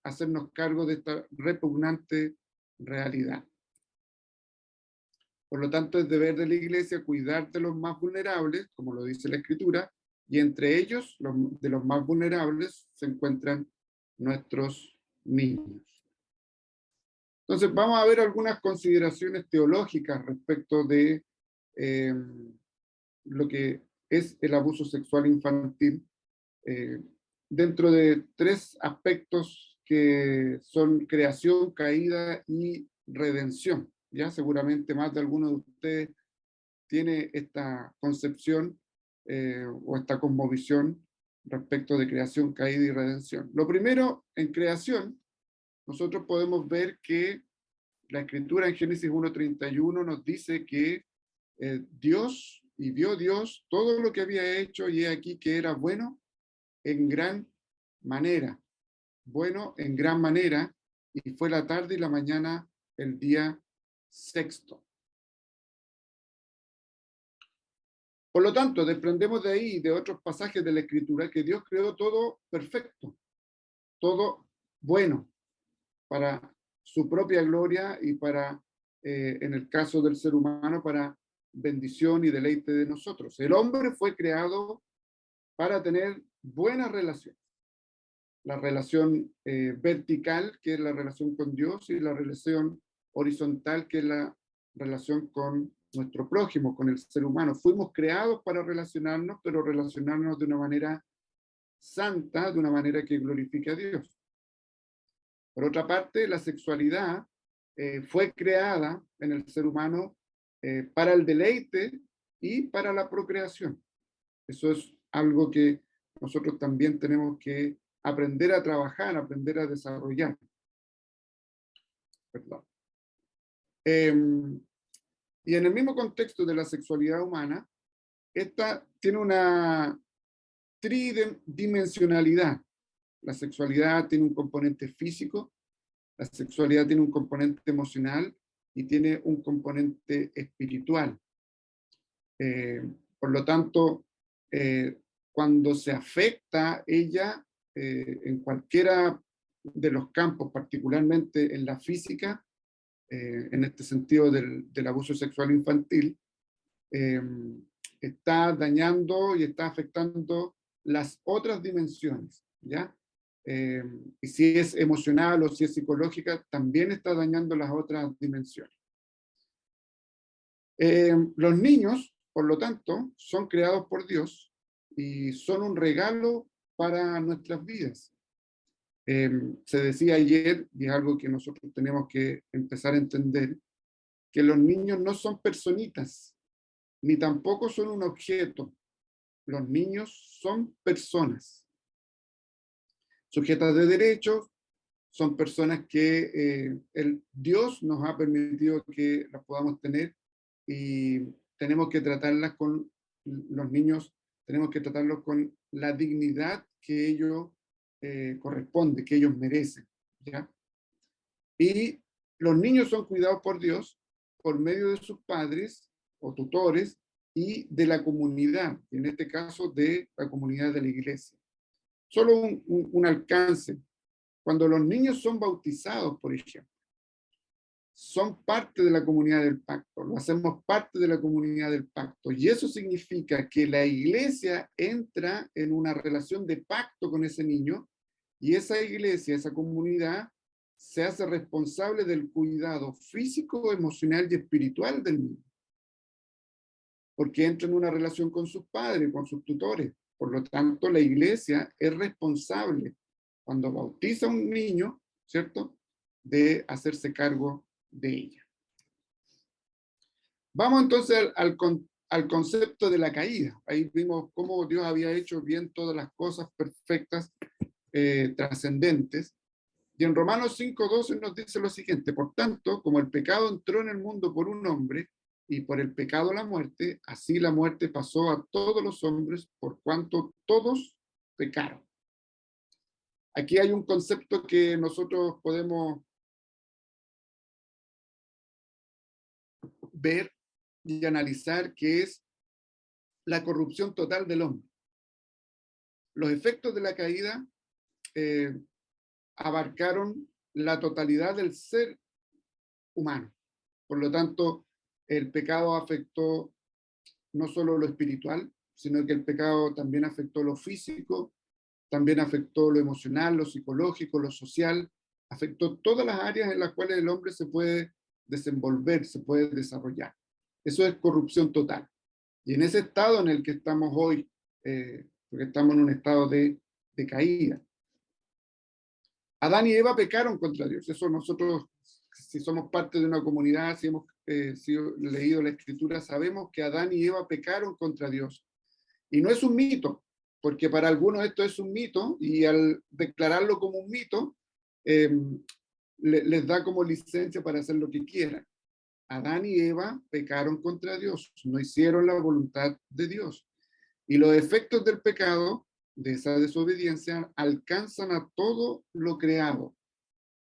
hacernos cargo de esta repugnante realidad. Por lo tanto, es deber de la Iglesia cuidar de los más vulnerables, como lo dice la Escritura, y entre ellos, de los más vulnerables, se encuentran nuestros niños. Entonces, vamos a ver algunas consideraciones teológicas respecto de lo que es el abuso sexual infantil, dentro de tres aspectos que son creación, caída y redención. Ya seguramente más de alguno de ustedes tiene esta concepción o esta cosmovisión respecto de creación, caída y redención. Lo primero, en creación, nosotros podemos ver que la Escritura en Génesis 1:31 nos dice que Dios, y vio Dios todo lo que había hecho, y he aquí que era bueno en gran manera. Bueno en gran manera, y fue la tarde y la mañana el día sexto. Por lo tanto, desprendemos de ahí y de otros pasajes de la Escritura que Dios creó todo perfecto, todo bueno, para su propia gloria y para, en el caso del ser humano, para bendición y deleite de nosotros. El hombre fue creado para tener buenas relaciones. La relación vertical, que es la relación con Dios, y la relación horizontal, que es la relación con nuestro prójimo, con el ser humano. Fuimos creados para relacionarnos, pero relacionarnos de una manera santa, de una manera que glorifique a Dios. Por otra parte, la sexualidad fue creada en el ser humano para el deleite y para la procreación. Eso es algo que nosotros también tenemos que aprender a trabajar, aprender a desarrollar. Perdón. Y en el mismo contexto de la sexualidad humana, esta tiene una tridimensionalidad. La sexualidad tiene un componente físico, la sexualidad tiene un componente emocional y tiene un componente espiritual. Por lo tanto, cuando se afecta ella en cualquiera de los campos, particularmente en la física, en este sentido del abuso sexual infantil, está dañando y está afectando las otras dimensiones, ¿ya? Y si es emocional o si es psicológica, también está dañando las otras dimensiones. Los niños, por lo tanto, son creados por Dios y son un regalo para nuestras vidas. Se decía ayer, y es algo que nosotros tenemos que empezar a entender, que los niños no son personitas, ni tampoco son un objeto. Los niños son personas, sujetas de derechos, son personas que el Dios nos ha permitido que las podamos tener y tenemos que tratarlas con los niños, tenemos que tratarlos con la dignidad que ellos corresponde, que ellos merecen, ¿ya? Y los niños son cuidados por Dios por medio de sus padres o tutores y de la comunidad, en este caso de la comunidad de la iglesia. Solo un alcance. Cuando los niños son bautizados, por ejemplo, son parte de la comunidad del pacto, lo hacemos parte de la comunidad del pacto, y eso significa que la iglesia entra en una relación de pacto con ese niño, y esa iglesia, esa comunidad, se hace responsable del cuidado físico, emocional y espiritual del niño, porque entra en una relación con sus padres, con sus tutores. Por lo tanto, la iglesia es responsable, cuando bautiza a un niño, ¿cierto?, de hacerse cargo de ella. Vamos entonces al concepto de la caída. Ahí vimos cómo Dios había hecho bien todas las cosas perfectas, trascendentes. Y en Romanos 5:12 nos dice lo siguiente: por tanto, como el pecado entró en el mundo por un hombre, y por el pecado la muerte, así la muerte pasó a todos los hombres, por cuanto todos pecaron. Aquí hay un concepto que nosotros podemos ver y analizar, que es la corrupción total del hombre. Los efectos de la caída abarcaron la totalidad del ser humano. Por lo tanto, el pecado afectó no solo lo espiritual, sino que el pecado también afectó lo físico, también afectó lo emocional, lo psicológico, lo social, afectó todas las áreas en las cuales el hombre se puede desenvolver, se puede desarrollar. Eso es corrupción total. Y en ese estado en el que estamos hoy, porque estamos en un estado de caída. Adán y Eva pecaron contra Dios. Eso nosotros, si somos parte de una comunidad, si hemos leído la Escritura, sabemos que Adán y Eva pecaron contra Dios. Y no es un mito, porque para algunos esto es un mito, y al declararlo como un mito, les da como licencia para hacer lo que quieran. Adán y Eva pecaron contra Dios, no hicieron la voluntad de Dios. Y los efectos del pecado, de esa desobediencia, alcanzan a todo lo creado,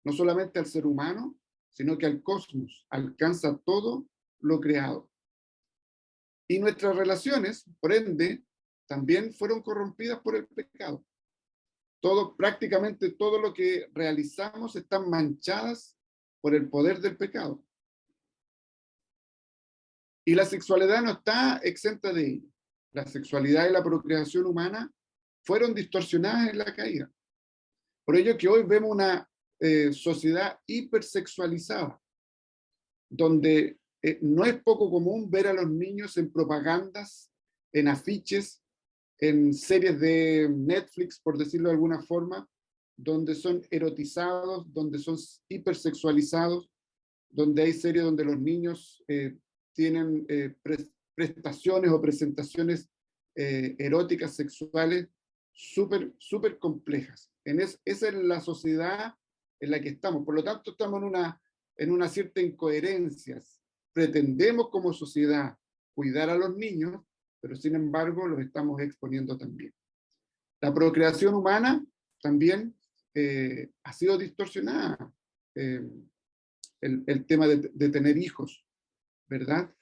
no solamente al ser humano, sino que al cosmos, alcanza todo lo creado. Y nuestras relaciones, por ende, también fueron corrompidas por el pecado. Prácticamente todo lo que realizamos están manchadas por el poder del pecado. Y la sexualidad no está exenta de ello. La sexualidad y la procreación humana fueron distorsionadas en la caída. Por ello que hoy vemos una sociedad hipersexualizada, donde no es poco común ver a los niños en propagandas, en afiches, en series de Netflix, por decirlo de alguna forma, donde son erotizados, donde son hipersexualizados, donde hay series donde los niños tienen prestaciones o presentaciones eróticas sexuales súper complejas. Esa es la sociedad en la que estamos. Por lo tanto, estamos en una cierta incoherencia. Pretendemos como sociedad cuidar a los niños, pero sin embargo los estamos exponiendo también. La procreación humana también ha sido distorsionada. El tema de tener hijos, ¿verdad?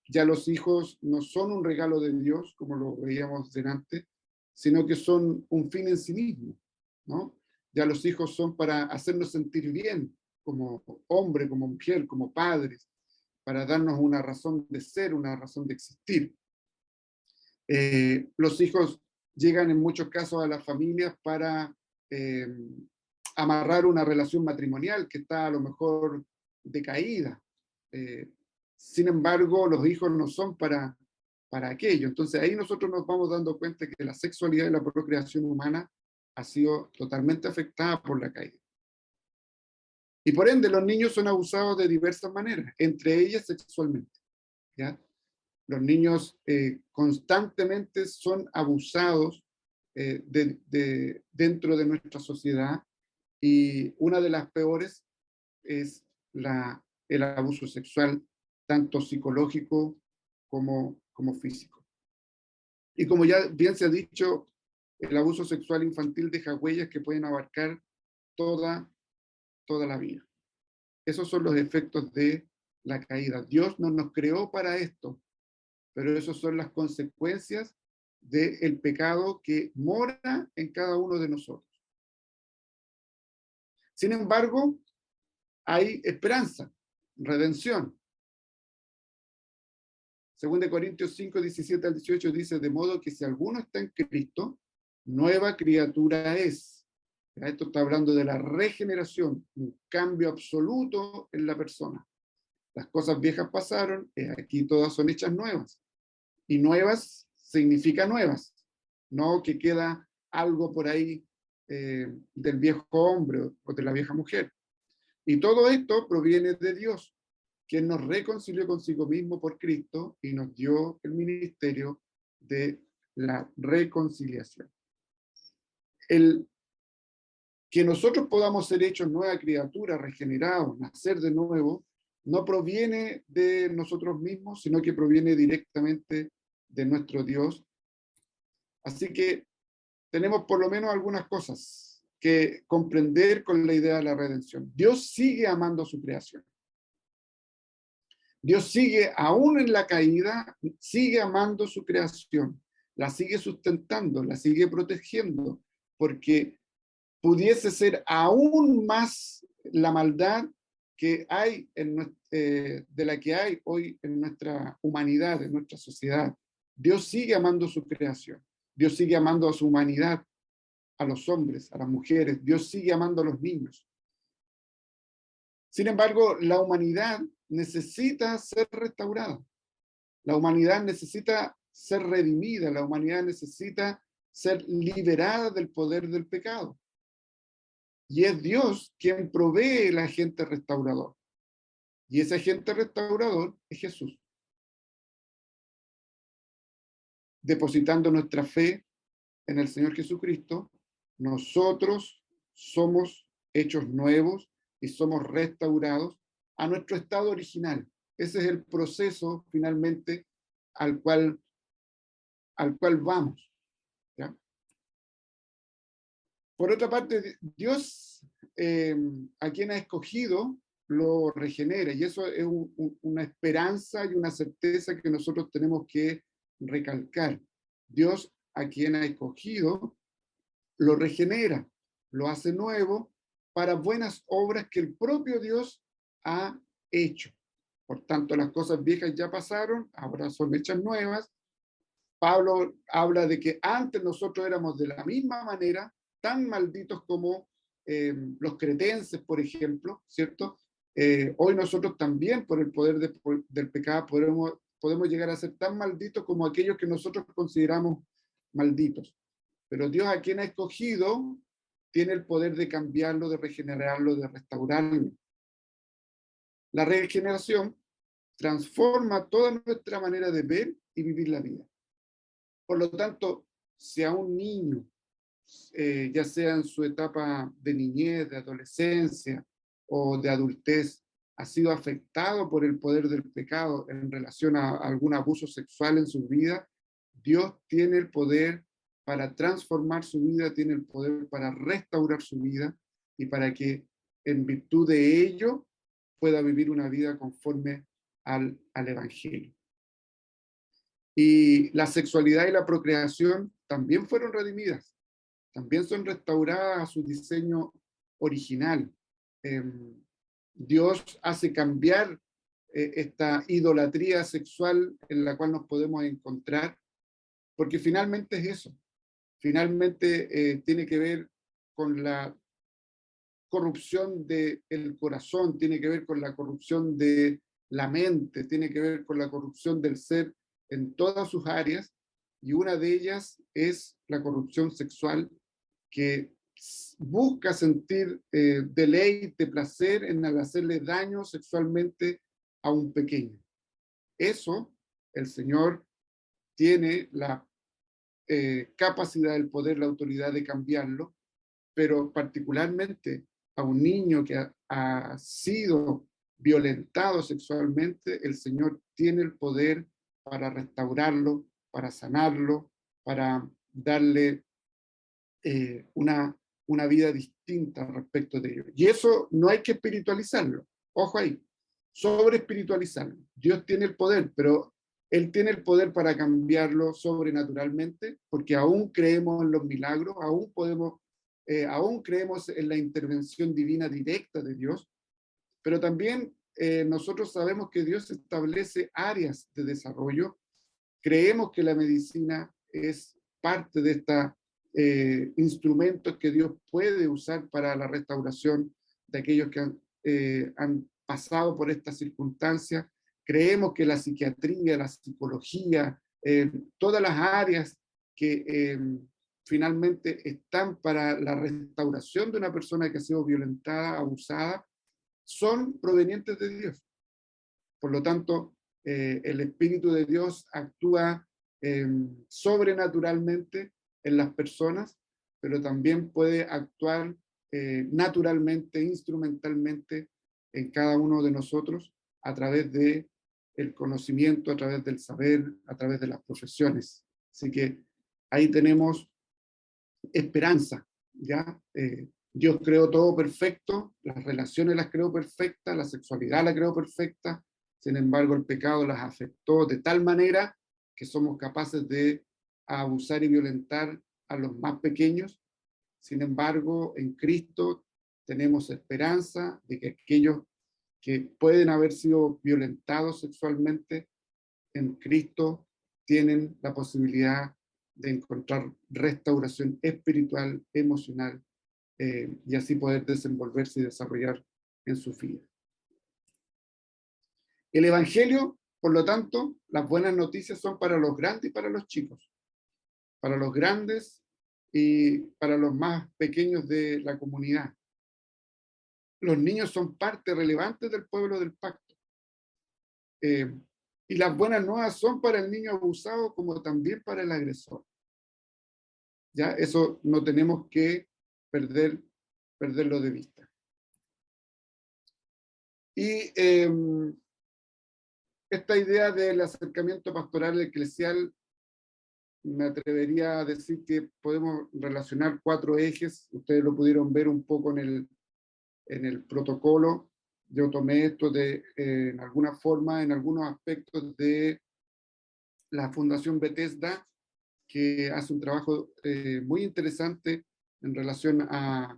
Ya los hijos no son un regalo de Dios, como lo veíamos delante, sino que son un fin en sí mismo, ¿no? Ya los hijos son para hacernos sentir bien, como hombre, como mujer, como padres, para darnos una razón de ser, una razón de existir. Los hijos llegan en muchos casos a las familias para amarrar una relación matrimonial que está a lo mejor decaída. Sin embargo, los hijos no son para aquello. Entonces ahí nosotros nos vamos dando cuenta que la sexualidad y la procreación humana ha sido totalmente afectada por la caída. Y por ende los niños son abusados de diversas maneras, entre ellas sexualmente, ¿ya? Los niños constantemente son abusados dentro de nuestra sociedad, y una de las peores es el abuso sexual, tanto psicológico como físico. Y como ya bien se ha dicho, el abuso sexual infantil deja huellas que pueden abarcar toda la vida. Esos son los efectos de la caída. Dios no nos creó para esto, pero esas son las consecuencias del pecado que mora en cada uno de nosotros. Sin embargo, hay esperanza, redención. 2 Corintios 5, 17 al 18 dice, de modo que si alguno está en Cristo, nueva criatura es. Esto está hablando de la regeneración, un cambio absoluto en la persona. Las cosas viejas pasaron, aquí todas son hechas nuevas. Y nuevas significa nuevas, no que queda algo por ahí del viejo hombre o de la vieja mujer. Y todo esto proviene de Dios, quien nos reconcilió consigo mismo por Cristo y nos dio el ministerio de la reconciliación. El que nosotros podamos ser hechos nueva criatura, regenerados, nacer de nuevo, no proviene de nosotros mismos, sino que proviene directamente de nuestro Dios. Así que tenemos por lo menos algunas cosas que comprender con la idea de la redención. Dios sigue amando a su creación. Dios sigue, aún en la caída, sigue amando su creación, la sigue sustentando, la sigue protegiendo, porque pudiese ser aún más la maldad que hay de la que hay hoy en nuestra humanidad, en nuestra sociedad. Dios sigue amando su creación. Dios sigue amando a su humanidad, a los hombres, a las mujeres. Dios sigue amando a los niños. Sin embargo, la humanidad necesita ser restaurada. La humanidad necesita ser redimida. La humanidad necesita ser liberada del poder del pecado. Y es Dios quien provee el agente restaurador. Y ese agente restaurador es Jesús. Depositando nuestra fe en el Señor Jesucristo, nosotros somos hechos nuevos y somos restaurados a nuestro estado original. Ese es el proceso finalmente al cual vamos, ¿ya? Por otra parte, Dios a quien ha escogido lo regenera, y eso es una esperanza y una certeza que nosotros tenemos que recalcar. Dios a quien ha escogido lo regenera, lo hace nuevo para buenas obras que el propio Dios ha hecho, Por tanto, las cosas viejas ya pasaron, ahora son hechas nuevas. Pablo habla de que antes nosotros éramos de la misma manera, tan malditos como los cretenses, por ejemplo, ¿cierto? Hoy nosotros también, por el poder del pecado, podemos llegar a ser tan malditos como aquellos que nosotros consideramos malditos. Pero Dios, a quien ha escogido, tiene el poder de cambiarlo, de regenerarlo, de restaurarlo. La regeneración transforma toda nuestra manera de ver y vivir la vida. Por lo tanto, si a un niño, ya sea en su etapa de niñez, de adolescencia o de adultez, ha sido afectado por el poder del pecado en relación a algún abuso sexual en su vida, Dios tiene el poder para transformar su vida, tiene el poder para restaurar su vida y para que en virtud de ello pueda vivir una vida conforme al Evangelio. Y la sexualidad y la procreación también fueron redimidas, también son restauradas a su diseño original. Dios hace cambiar esta idolatría sexual en la cual nos podemos encontrar, porque finalmente es eso. Finalmente tiene que ver con la corrupción del corazón, tiene que ver con la corrupción de la mente, tiene que ver con la corrupción del ser en todas sus áreas, y una de ellas es la corrupción sexual, que busca sentir deleite, placer en hacerle daño sexualmente a un pequeño. Eso el Señor tiene la capacidad, el poder, la autoridad de cambiarlo, pero particularmente a un niño que ha sido violentado sexualmente, el Señor tiene el poder para restaurarlo, para sanarlo, para darle una vida distinta respecto de ello. Y eso no hay que espiritualizarlo. Ojo ahí, sobre espiritualizarlo. Dios tiene el poder, pero Él tiene el poder para cambiarlo sobrenaturalmente, porque aún creemos en los milagros, aún creemos en la intervención divina directa de Dios, pero también nosotros sabemos que Dios establece áreas de desarrollo. Creemos que la medicina es parte de esta instrumentos que Dios puede usar para la restauración de aquellos que han pasado por esta circunstancia. Creemos que la psiquiatría, la psicología, todas las áreas que finalmente están para la restauración de una persona que ha sido violentada, abusada, son provenientes de Dios. Por lo tanto, el Espíritu de Dios actúa sobrenaturalmente en las personas, pero también puede actuar naturalmente, instrumentalmente en cada uno de nosotros a través de el conocimiento, a través del saber, a través de las profesiones. Así que ahí tenemos esperanza, ¿ya? Dios creó todo perfecto, las relaciones las creó perfectas, la sexualidad la creó perfecta, sin embargo el pecado las afectó de tal manera que somos capaces de abusar y violentar a los más pequeños. Sin embargo, en Cristo tenemos esperanza de que aquellos que pueden haber sido violentados sexualmente en Cristo tienen la posibilidad de encontrar restauración espiritual, emocional, y así poder desenvolverse y desarrollar en su vida. El Evangelio, por lo tanto, las buenas noticias son para los grandes y para los chicos, para los grandes y para los más pequeños de la comunidad. Los niños son parte relevante del pueblo del pacto. Y las buenas nuevas son para el niño abusado como también para el agresor. Ya, eso no tenemos que perderlo de vista. Y esta idea del acercamiento pastoral eclesial, me atrevería a decir que podemos relacionar 4 ejes. Ustedes lo pudieron ver un poco en el protocolo. Yo tomé esto en alguna forma, en algunos aspectos de la Fundación Bethesda, que hace un trabajo muy interesante en relación a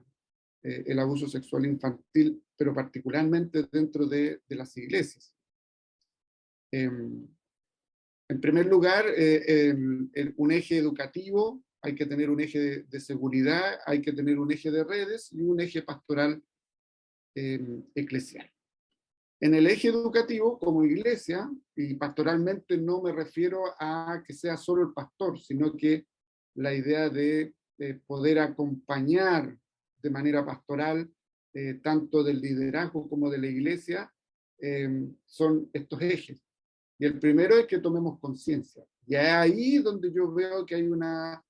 el abuso sexual infantil, pero particularmente dentro de las iglesias. En primer lugar, un eje educativo, hay que tener un eje de seguridad, hay que tener un eje de redes y un eje pastoral eclesial. En el eje educativo, como iglesia, y pastoralmente no me refiero a que sea solo el pastor, sino que la idea de poder acompañar de manera pastoral, tanto del liderazgo como de la iglesia, son estos ejes. Y el primero es que tomemos conciencia. Y es ahí donde yo veo que hay una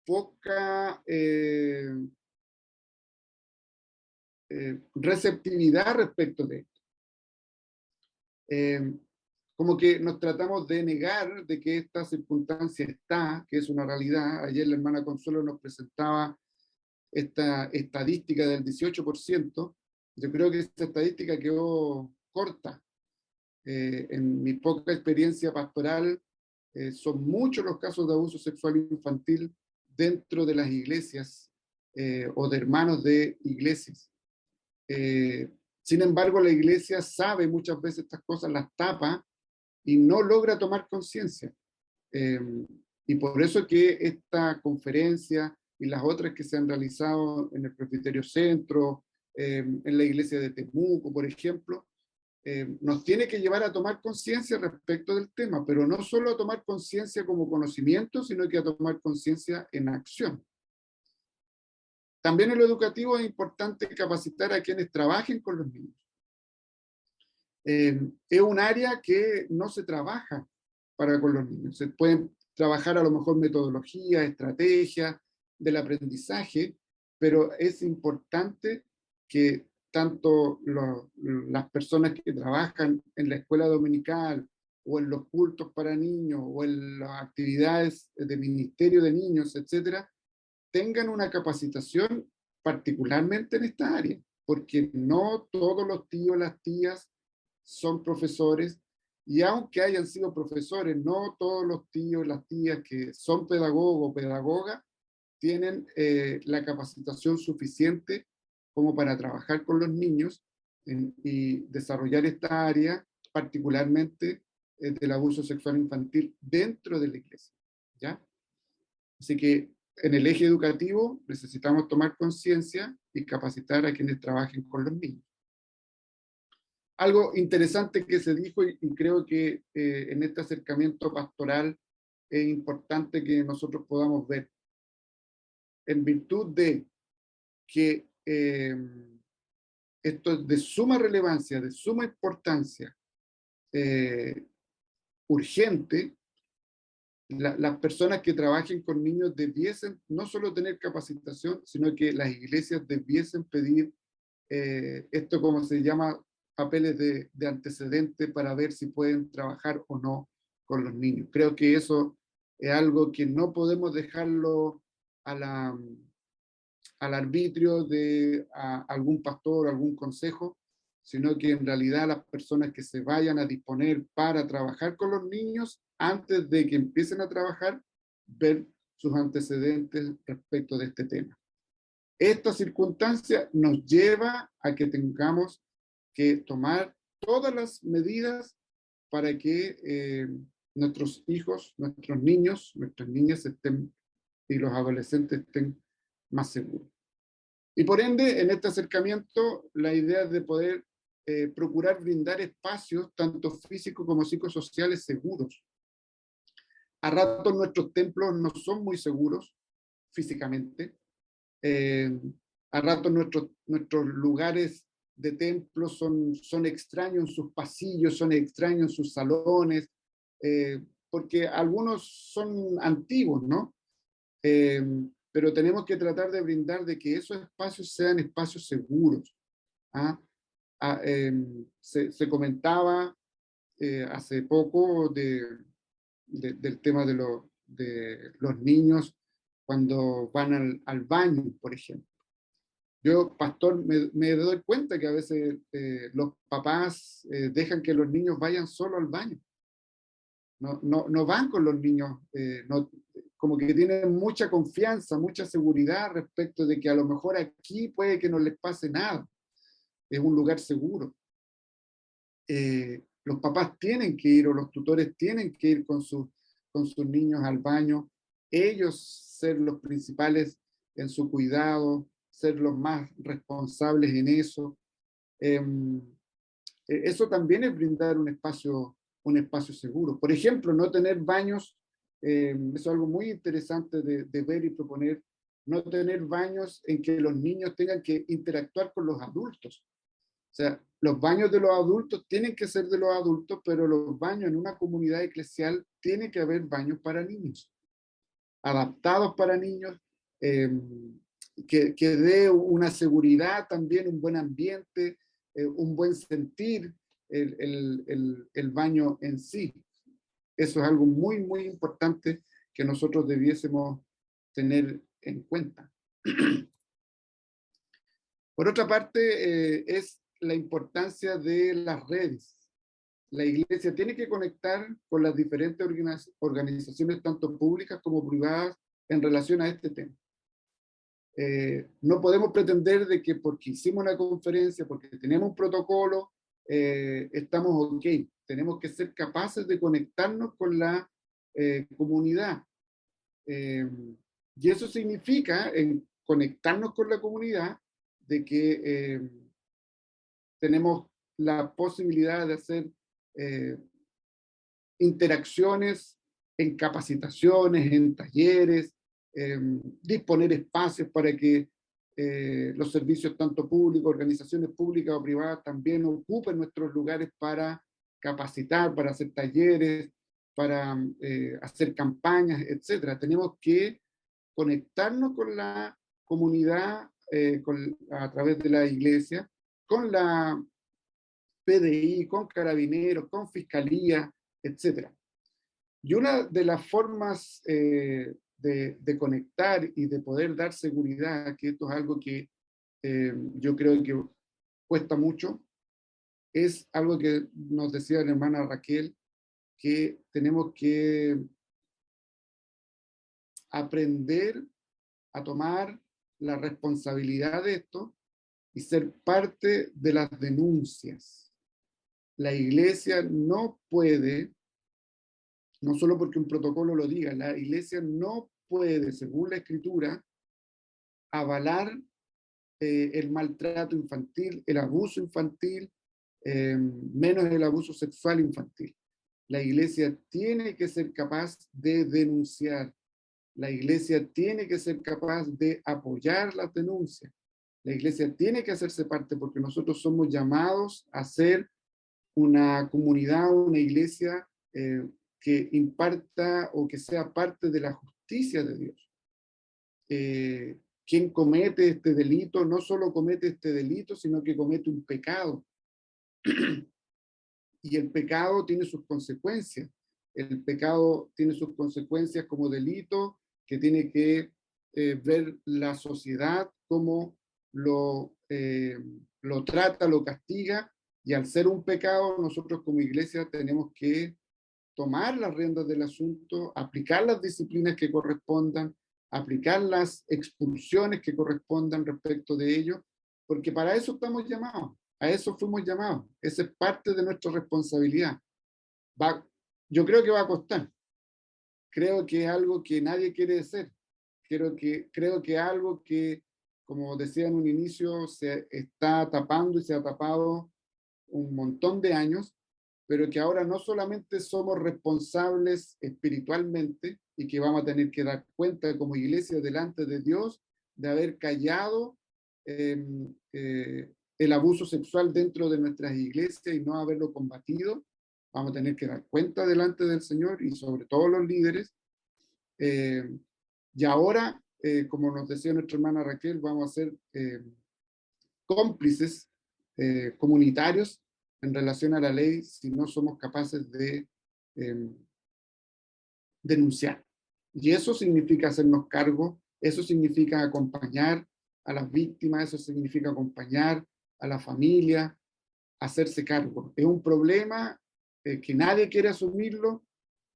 poca receptividad respecto de esto. Como que nos tratamos de negar de que esta circunstancia está, que es una realidad. Ayer la hermana Consuelo nos presentaba esta estadística del 18%. Yo creo que esta estadística quedó corta. En mi poca experiencia pastoral, son muchos los casos de abuso sexual infantil dentro de las iglesias o de hermanos de iglesias. Sin embargo, la iglesia sabe muchas veces estas cosas, las tapa y no logra tomar conciencia. Y por eso que esta conferencia y las otras que se han realizado en el Presbiterio Centro, en la iglesia de Temuco, por ejemplo, nos tiene que llevar a tomar conciencia respecto del tema, pero no solo a tomar conciencia como conocimiento, sino que a tomar conciencia en acción. También en lo educativo es importante capacitar a quienes trabajen con los niños. Es un área que no se trabaja para con los niños. Se pueden trabajar a lo mejor metodologías, estrategias del aprendizaje, pero es importante que tanto las personas que trabajan en la escuela dominical o en los cultos para niños o en las actividades de ministerio de niños, etcétera, tengan una capacitación particularmente en esta área, porque no todos los tíos, las tías son profesores, y aunque hayan sido profesores, no todos los tíos, las tías que son pedagogos o pedagogas tienen la capacitación suficiente como para trabajar con los niños y desarrollar esta área, particularmente del abuso sexual infantil dentro de la iglesia, ¿ya? Así que en el eje educativo necesitamos tomar conciencia y capacitar a quienes trabajen con los niños. Algo interesante que se dijo, y creo que en este acercamiento pastoral es importante que nosotros podamos ver, en virtud de que esto es de suma relevancia, de suma importancia, urgente, las personas que trabajen con niños debiesen no solo tener capacitación, sino que las iglesias debiesen pedir esto, como se llama, papeles de antecedente para ver si pueden trabajar o no con los niños. Creo que eso es algo que no podemos dejarlo al arbitrio de algún pastor o algún consejo, sino que en realidad las personas que se vayan a disponer para trabajar con los niños, antes de que empiecen a trabajar, ver sus antecedentes respecto de este tema. Esta circunstancia nos lleva a que tengamos que tomar todas las medidas para que nuestros hijos, nuestros niños, nuestras niñas estén, y los adolescentes estén más seguros. Y por ende, en este acercamiento, la idea es de poder procurar brindar espacios, tanto físicos como psicosociales, seguros. A ratos nuestros templos no son muy seguros físicamente. A ratos nuestros lugares de templo son extraños en sus pasillos, son extraños en sus salones, porque algunos son antiguos, ¿no? Pero tenemos que tratar de brindar de que esos espacios sean espacios seguros. Se comentaba hace poco del tema de los niños cuando van al baño, por ejemplo. Yo, pastor, me doy cuenta que a veces los papás dejan que los niños vayan solo al baño. No van con los niños, como que tienen mucha confianza, mucha seguridad respecto de que a lo mejor aquí puede que no les pase nada. Es un lugar seguro. los papás tienen que ir o los tutores tienen que ir con sus niños al baño, ellos ser los principales en su cuidado, ser los más responsables en eso. Eso también es brindar un espacio seguro. Por ejemplo, no tener baños, eso es algo muy interesante de ver y proponer, no tener baños en que los niños tengan que interactuar con los adultos. O sea, los baños de los adultos tienen que ser de los adultos, pero los baños en una comunidad eclesial tiene que haber baños para niños, adaptados para niños, que dé una seguridad también, un buen ambiente, un buen sentir el baño en sí. Eso es algo muy, muy importante que nosotros debiésemos tener en cuenta. Por otra parte, es la importancia de las redes. La iglesia tiene que conectar con las diferentes organizaciones, tanto públicas como privadas, en relación a este tema. No podemos pretender de que porque hicimos una conferencia, porque tenemos un protocolo, estamos ok. Tenemos que ser capaces de conectarnos con la comunidad. Y eso significa en conectarnos con la comunidad de que tenemos la posibilidad de hacer interacciones en capacitaciones, en talleres, disponer espacios para que los servicios tanto públicos, organizaciones públicas o privadas también ocupen nuestros lugares para capacitar, para hacer talleres, para hacer campañas, etc. Tenemos que conectarnos con la comunidad a través de la iglesia, con la PDI, con carabineros, con fiscalía, etc. Y una de las formas de conectar y de poder dar seguridad, que esto es algo que yo creo que cuesta mucho, es algo que nos decía la hermana Raquel, que tenemos que aprender a tomar la responsabilidad de esto y ser parte de las denuncias. La iglesia no puede, no solo porque un protocolo lo diga, la iglesia no puede, según la escritura, avalar el maltrato infantil, el abuso infantil, menos el abuso sexual infantil. La iglesia tiene que ser capaz de denunciar. La iglesia tiene que ser capaz de apoyar las denuncias. La iglesia tiene que hacerse parte porque nosotros somos llamados a ser una comunidad, una iglesia que imparta o que sea parte de la justicia de Dios. Quien comete este delito no solo comete este delito, sino que comete un pecado. Y el pecado tiene sus consecuencias. El pecado tiene sus consecuencias como delito que tiene que ver la sociedad como lo trata, lo castiga, y al ser un pecado, nosotros como iglesia tenemos que tomar las riendas del asunto, aplicar las disciplinas que correspondan, aplicar las expulsiones que correspondan respecto de ello, porque para eso estamos llamados, a eso fuimos llamados, esa es parte de nuestra responsabilidad. Yo creo que va a costar, creo que es algo que nadie quiere hacer, creo que algo que, como decía en un inicio, se está tapando y se ha tapado un montón de años, pero que ahora no solamente somos responsables espiritualmente y que vamos a tener que dar cuenta como iglesia delante de Dios de haber callado el abuso sexual dentro de nuestras iglesias y no haberlo combatido. Vamos a tener que dar cuenta delante del Señor y sobre todo los líderes. Y ahora, como nos decía nuestra hermana Raquel, vamos a ser cómplices comunitarios en relación a la ley si no somos capaces de denunciar. Y eso significa hacernos cargo, eso significa acompañar a las víctimas, eso significa acompañar a la familia, hacerse cargo. Es un problema que nadie quiere asumirlo,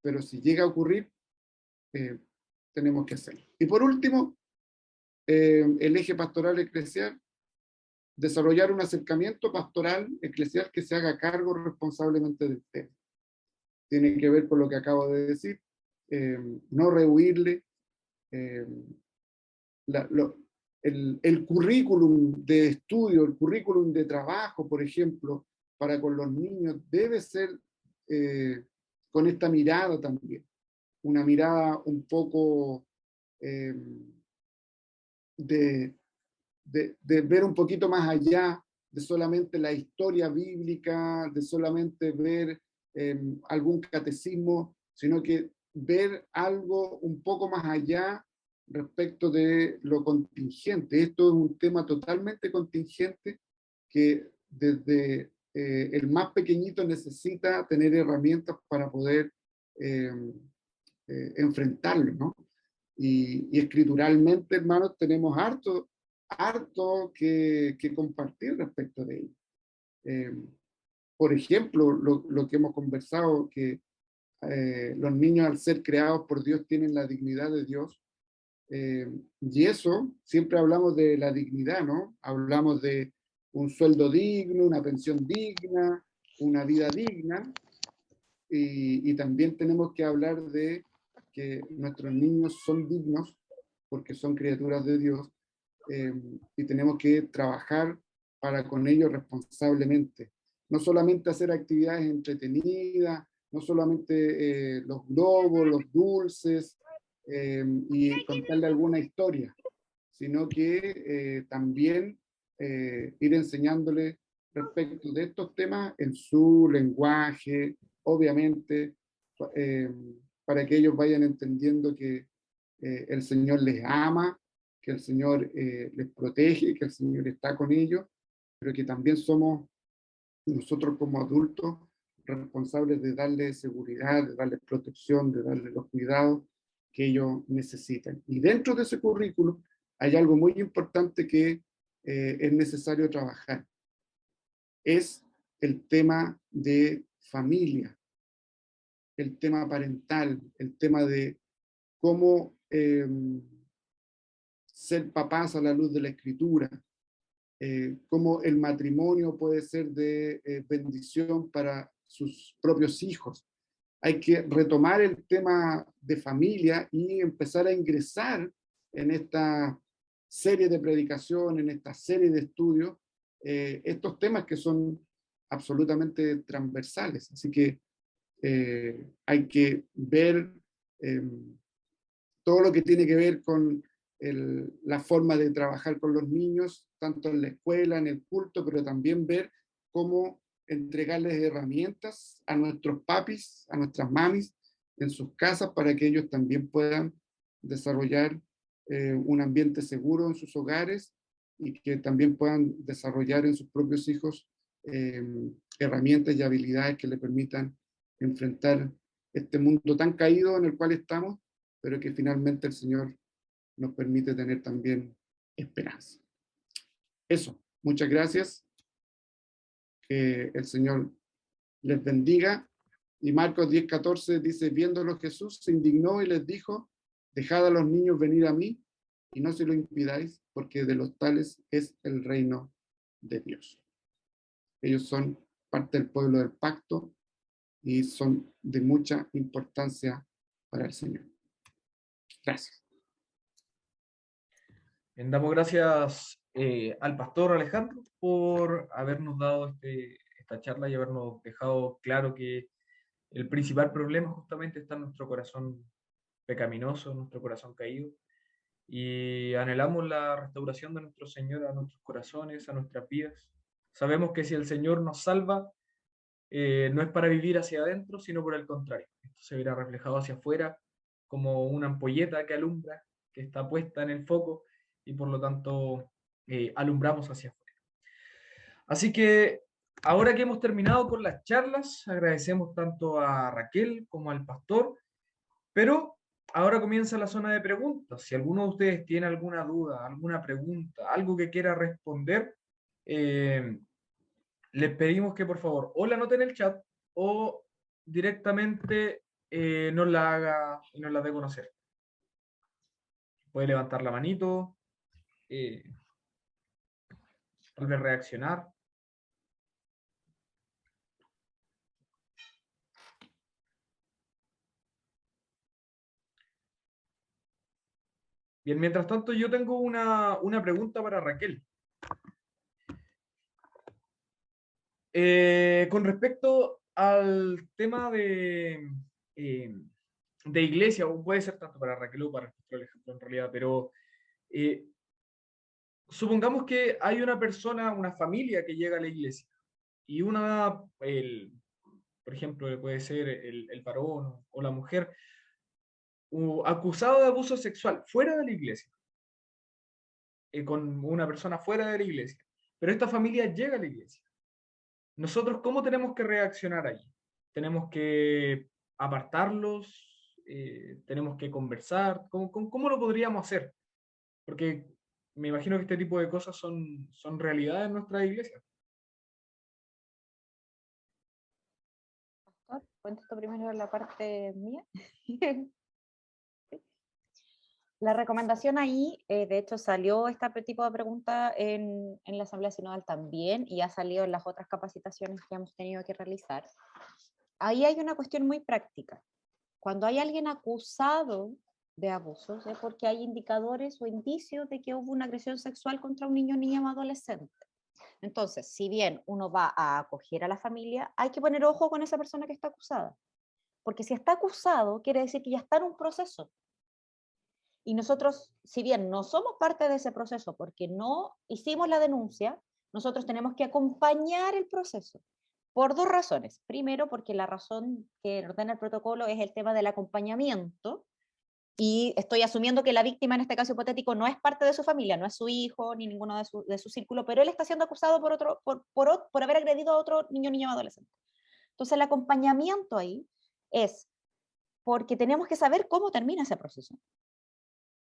pero si llega a ocurrir, tenemos que hacerlo. Y por último, el eje pastoral eclesial desarrollar un acercamiento pastoral eclesial que se haga cargo responsablemente del tema. Tiene que ver con lo que acabo de decir, no rehuirle. El currículum de estudio, el currículum de trabajo, por ejemplo, para con los niños, debe ser con esta mirada también, una mirada un poco de ver un poquito más allá de solamente la historia bíblica, de solamente ver algún catecismo, sino que ver algo un poco más allá respecto de lo contingente. Esto es un tema totalmente contingente que desde el más pequeñito necesita tener herramientas para poder enfrentarlo, ¿no? Y escrituralmente, hermanos, tenemos harto que compartir respecto de ello. Por ejemplo, lo que hemos conversado, que los niños al ser creados por Dios tienen la dignidad de Dios, y eso, siempre hablamos de la dignidad, ¿no? Hablamos de un sueldo digno, una pensión digna, una vida digna, y también tenemos que hablar de que nuestros niños son dignos porque son criaturas de Dios, y tenemos que trabajar para con ellos responsablemente. No solamente hacer actividades entretenidas, no solamente los globos, los dulces, y contarle alguna historia, sino que también ir enseñándole respecto de estos temas en su lenguaje, obviamente, eh, para que ellos vayan entendiendo que el Señor les ama, que el Señor les protege, que el Señor está con ellos, pero que también somos nosotros como adultos responsables de darle seguridad, de darle protección, de darle los cuidados que ellos necesitan. Y dentro de ese currículum hay algo muy importante que es necesario trabajar. Es el tema de familia, el tema parental, el tema de cómo ser papás a la luz de la Escritura, cómo el matrimonio puede ser de bendición para sus propios hijos. Hay que retomar el tema de familia y empezar a ingresar en esta serie de predicación, en esta serie de estudios, estos temas que son absolutamente transversales. Así que hay que ver todo lo que tiene que ver con la forma de trabajar con los niños, tanto en la escuela, en el culto, pero también ver cómo entregarles herramientas a nuestros papis, a nuestras mamis en sus casas para que ellos también puedan desarrollar un ambiente seguro en sus hogares y que también puedan desarrollar en sus propios hijos herramientas y habilidades que le permitan enfrentar este mundo tan caído en el cual estamos, pero que finalmente el Señor nos permite tener también esperanza. Eso, muchas gracias. Que el Señor les bendiga. Y Marcos 10:14 dice, viéndolo Jesús se indignó y les dijo, dejad a los niños venir a mí y no se lo impidáis, porque de los tales es el reino de Dios. Ellos son parte del pueblo del pacto y son de mucha importancia para el Señor. Gracias. Bien, damos gracias al pastor Alejandro por habernos dado esta charla y habernos dejado claro que el principal problema justamente está en nuestro corazón pecaminoso, en nuestro corazón caído, y anhelamos la restauración de nuestro Señor a nuestros corazones, a nuestras vidas. Sabemos que si el Señor nos salva, no es para vivir hacia adentro, sino por el contrario. Esto se verá reflejado hacia afuera como una ampolleta que alumbra, que está puesta en el foco, y por lo tanto alumbramos hacia afuera. Así que ahora que hemos terminado con las charlas, agradecemos tanto a Raquel como al pastor, pero ahora comienza la zona de preguntas. Si alguno de ustedes tiene alguna duda, alguna pregunta, algo que quiera responder, les pedimos que por favor o la anoten en el chat o directamente nos la haga y nos la dé a conocer. Puede levantar la manito. tal vez reaccionar. Bien, mientras tanto yo tengo una pregunta para Raquel. Con respecto al tema eh, de iglesia, o puede ser tanto para Raquel o para el ejemplo en realidad, pero eh, supongamos que hay una persona, una familia que llega a la iglesia y por ejemplo, puede ser el varón o la mujer, acusado de abuso sexual fuera de la iglesia, con una persona fuera de la iglesia, pero esta familia llega a la iglesia. Nosotros, ¿cómo tenemos que reaccionar allí? ¿Tenemos que apartarlos? ¿Tenemos que conversar? ¿Cómo lo podríamos hacer? Porque me imagino que este tipo de cosas son realidades en nuestra iglesia. Pastor, contesto primero la parte mía. La recomendación ahí, de hecho, salió este tipo de pregunta en la Asamblea Sinodal también y ha salido en las otras capacitaciones que hemos tenido que realizar. Ahí hay una cuestión muy práctica. Cuando hay alguien acusado de abusos, es porque hay indicadores o indicios de que hubo una agresión sexual contra un niño, niña o adolescente. Entonces, si bien uno va a acoger a la familia, hay que poner ojo con esa persona que está acusada. Porque si está acusado, quiere decir que ya está en un proceso. Y nosotros, si bien no somos parte de ese proceso porque no hicimos la denuncia, nosotros tenemos que acompañar el proceso por dos razones. Primero, porque la razón que ordena el protocolo es el tema del acompañamiento, y estoy asumiendo que la víctima en este caso hipotético no es parte de su familia, no es su hijo ni ninguno de su círculo, pero él está siendo acusado por haber agredido a otro niño, niña o adolescente. Entonces el acompañamiento ahí es porque tenemos que saber cómo termina ese proceso.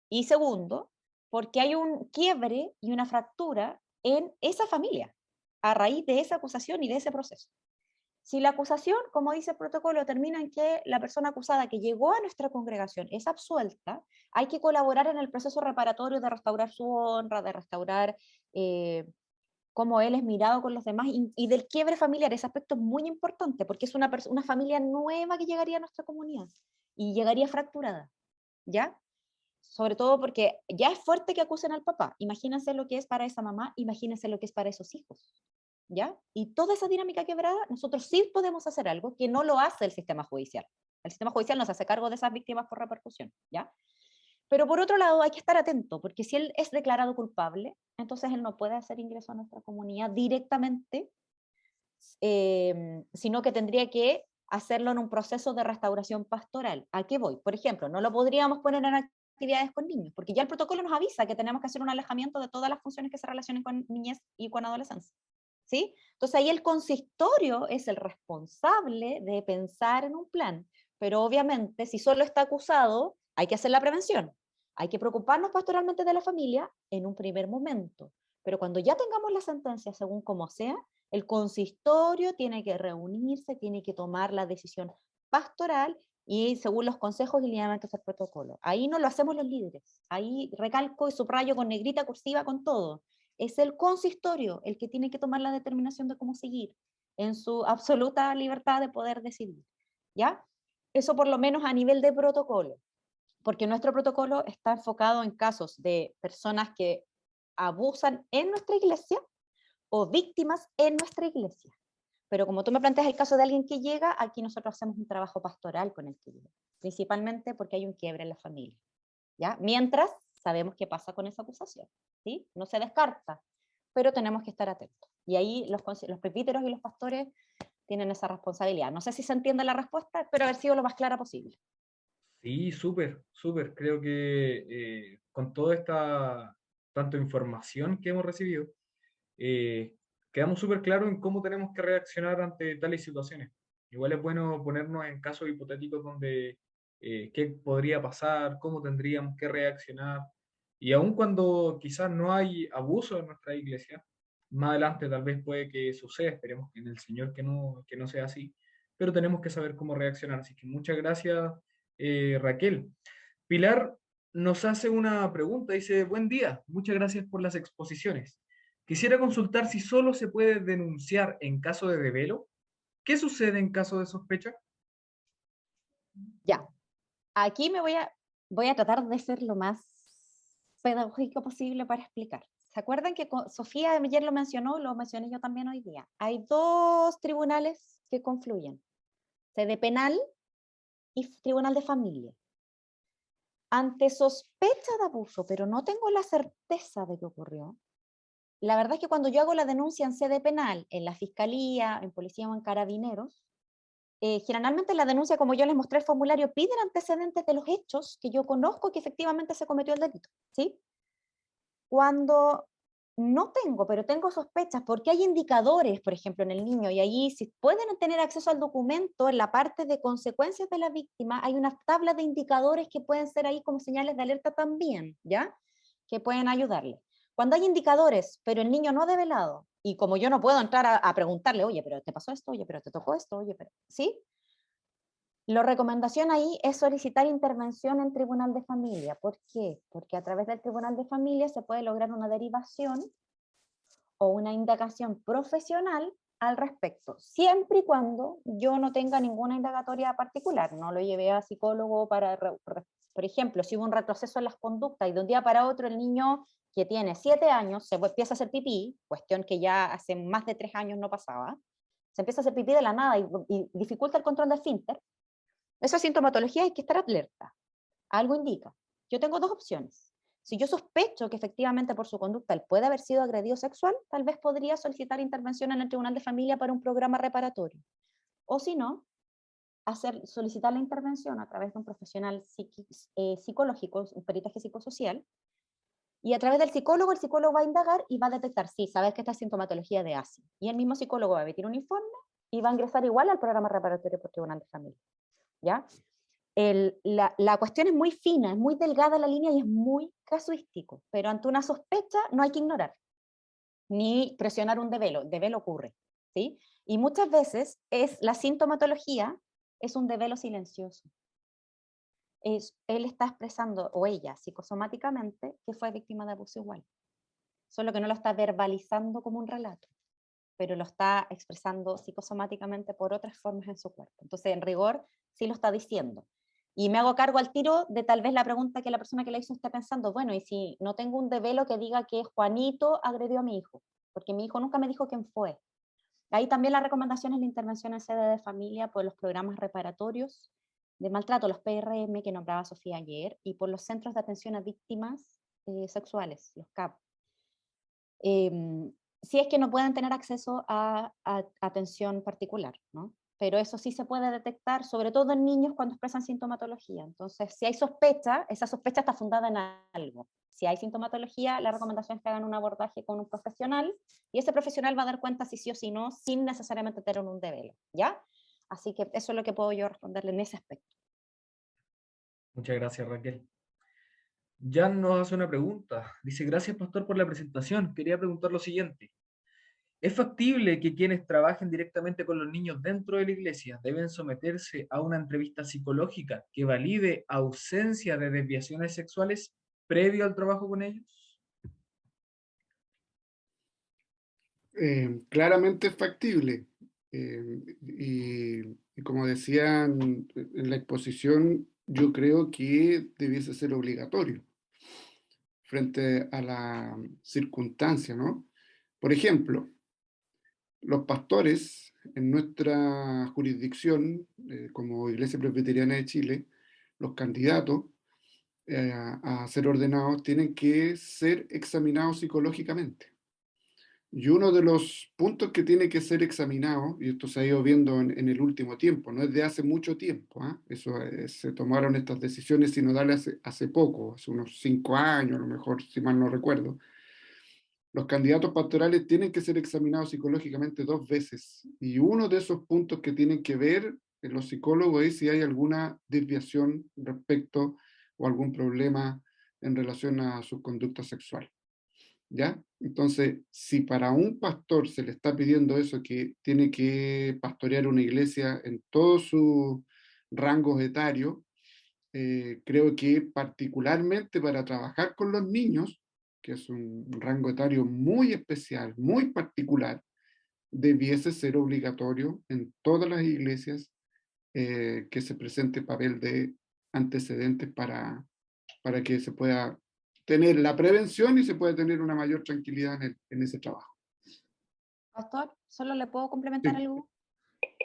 Y segundo, porque hay un quiebre y una fractura en esa familia a raíz de esa acusación y de ese proceso. Si la acusación, como dice el protocolo, termina en que la persona acusada que llegó a nuestra congregación es absuelta, hay que colaborar en el proceso reparatorio de restaurar su honra, de restaurar cómo él es mirado con los demás y del quiebre familiar. Ese aspecto es muy importante porque es una familia nueva que llegaría a nuestra comunidad y llegaría fracturada, ¿ya? Sobre todo porque ya es fuerte que acusen al papá. Imagínense lo que es para esa mamá, imagínense lo que es para esos hijos. ¿Ya? Y toda esa dinámica quebrada, nosotros sí podemos hacer algo que no lo hace el sistema judicial. El sistema judicial nos hace cargo de esas víctimas por repercusión, ¿ya? Pero por otro lado, hay que estar atento, porque si él es declarado culpable, entonces él no puede hacer ingreso a nuestra comunidad directamente, sino que tendría que hacerlo en un proceso de restauración pastoral. ¿A qué voy? Por ejemplo, no lo podríamos poner en actividades con niños, porque ya el protocolo nos avisa que tenemos que hacer un alejamiento de todas las funciones que se relacionen con niñez y con adolescencia. ¿Sí? Entonces ahí el consistorio es el responsable de pensar en un plan, pero obviamente si solo está acusado, hay que hacer la prevención. Hay que preocuparnos pastoralmente de la familia en un primer momento, pero cuando ya tengamos la sentencia, según como sea, el consistorio tiene que reunirse, tiene que tomar la decisión pastoral y según los consejos y lineamientos del protocolo. Ahí no lo hacemos los líderes, ahí recalco y subrayo con negrita cursiva con todo. Es el consistorio el que tiene que tomar la determinación de cómo seguir, en su absoluta libertad de poder decidir, ¿ya? Eso por lo menos a nivel de protocolo, porque nuestro protocolo está enfocado en casos de personas que abusan en nuestra iglesia o víctimas en nuestra iglesia. Pero como tú me planteas el caso de alguien que llega, aquí nosotros hacemos un trabajo pastoral con el que llega, principalmente porque hay un quiebre en la familia, ¿ya? Mientras sabemos qué pasa con esa acusación, ¿sí? No se descarta, pero tenemos que estar atentos. Y ahí los presbíteros y los pastores tienen esa responsabilidad. No sé si se entiende la respuesta, espero haber sido lo más clara posible. Sí, súper, súper. Creo que con toda esta tanto información que hemos recibido, eh, quedamos súper claros en cómo tenemos que reaccionar ante tales situaciones. Igual es bueno ponernos en casos hipotéticos donde qué podría pasar, cómo tendríamos que reaccionar. Y aun cuando quizás no hay abuso en nuestra iglesia, más adelante tal vez puede que suceda, esperemos que en el Señor que no sea así, pero tenemos que saber cómo reaccionar. Así que muchas gracias, Raquel. Pilar nos hace una pregunta, dice, buen día, muchas gracias por las exposiciones. Quisiera consultar si solo se puede denunciar en caso de desvelo. ¿Qué sucede en caso de sospecha? Ya, aquí voy a tratar de ser lo más pedagógico posible para explicar. ¿Se acuerdan que Sofía ayer lo mencioné yo también hoy día? Hay dos tribunales que confluyen, sede penal y tribunal de familia. Ante sospecha de abuso, pero no tengo la certeza de que ocurrió, la verdad es que cuando yo hago la denuncia en sede penal, en la fiscalía, en policía o en carabineros, generalmente la denuncia, como yo les mostré el formulario, piden antecedentes de los hechos que yo conozco que efectivamente se cometió el delito, ¿sí? Cuando no tengo, pero tengo sospechas, porque hay indicadores, por ejemplo, en el niño, y allí si pueden tener acceso al documento, en la parte de consecuencias de la víctima, hay una tabla de indicadores que pueden ser ahí como señales de alerta también, ¿ya? Que pueden ayudarle. Cuando hay indicadores, pero el niño no develado, y como yo no puedo entrar a preguntarle, oye, pero te pasó esto, oye, pero te tocó esto, oye, pero, ¿sí? La recomendación ahí es solicitar intervención en tribunal de familia. ¿Por qué? Porque a través del tribunal de familia se puede lograr una derivación o una indagación profesional al respecto, siempre y cuando yo no tenga ninguna indagatoria particular, no lo llevé a psicólogo para, por ejemplo, si hubo un retroceso en las conductas y de un día para otro el niño que tiene 7 años se empieza a hacer pipí, cuestión que ya hace más de 3 años no pasaba, se empieza a hacer pipí de la nada y dificulta el control del esfínter, esa sintomatología hay que estar alerta. Algo indica. Yo tengo dos opciones. Si yo sospecho que efectivamente por su conducta él puede haber sido agredido sexual, tal vez podría solicitar intervención en el Tribunal de Familia para un programa reparatorio. O si no, solicitar la intervención a través de un profesional psicológico, un peritaje psicosocial, y a través del psicólogo, el psicólogo va a indagar y va a detectar, sí, sabes que esta es sintomatología de ASI. Y el mismo psicólogo va a emitir un informe y va a ingresar igual al programa reparatorio por Tribunal de Familia. ¿Ya? La cuestión es muy fina, es muy delgada la línea y es muy casuístico, pero ante una sospecha no hay que ignorar, ni presionar un develo, el develo ocurre, ¿sí? Y muchas veces la sintomatología es un develo silencioso. Él está expresando, o ella, psicosomáticamente, que fue víctima de abuso igual, solo que no lo está verbalizando como un relato, pero lo está expresando psicosomáticamente por otras formas en su cuerpo. Entonces, en rigor, sí lo está diciendo. Y me hago cargo al tiro de tal vez la pregunta que la persona que la hizo esté pensando, bueno, y si no tengo un develo que diga que Juanito agredió a mi hijo, porque mi hijo nunca me dijo quién fue. Ahí también la recomendación es la intervención en sede de familia por los programas reparatorios de maltrato, los PRM que nombraba Sofía ayer, y por los centros de atención a víctimas sexuales, los CAP. Si es que no pueden tener acceso a atención particular, ¿no? Pero eso sí se puede detectar, sobre todo en niños cuando expresan sintomatología. Entonces, si hay sospecha, esa sospecha está fundada en algo. Si hay sintomatología, la recomendación es que hagan un abordaje con un profesional y ese profesional va a dar cuenta si sí o si no, sin necesariamente tener un develo, ¿ya? Así que eso es lo que puedo yo responderle en ese aspecto. Muchas gracias, Raquel. Jan nos hace una pregunta. Dice, gracias, pastor, por la presentación. Quería preguntar lo siguiente. ¿Es factible que quienes trabajen directamente con los niños dentro de la iglesia deben someterse a una entrevista psicológica que valide ausencia de desviaciones sexuales previo al trabajo con ellos? Claramente es factible. Y como decían en la exposición, yo creo que debiese ser obligatorio frente a la circunstancia, ¿no? Por ejemplo, los pastores en nuestra jurisdicción, como Iglesia Presbiteriana de Chile, los candidatos a ser ordenados tienen que ser examinados psicológicamente. Y uno de los puntos que tiene que ser examinado, y esto se ha ido viendo en el último tiempo, no es de hace mucho tiempo, ¿eh? Eso se tomaron estas decisiones sinodales hace poco, hace unos 5 años, a lo mejor, si mal no recuerdo. Los candidatos pastorales tienen que ser examinados psicológicamente 2 veces. Y uno de esos puntos que tienen que ver en los psicólogos es si hay alguna desviación respecto o algún problema en relación a su conducta sexual. ¿Ya? Entonces, si para un pastor se le está pidiendo eso, que tiene que pastorear una iglesia en todos sus rangos etarios, creo que particularmente para trabajar con los niños, que es un rango etario muy especial, muy particular, debiese ser obligatorio en todas las iglesias que se presente papel de antecedentes para que se pueda tener la prevención y se pueda tener una mayor tranquilidad en ese trabajo. Pastor, ¿solo le puedo complementar Sí, algo?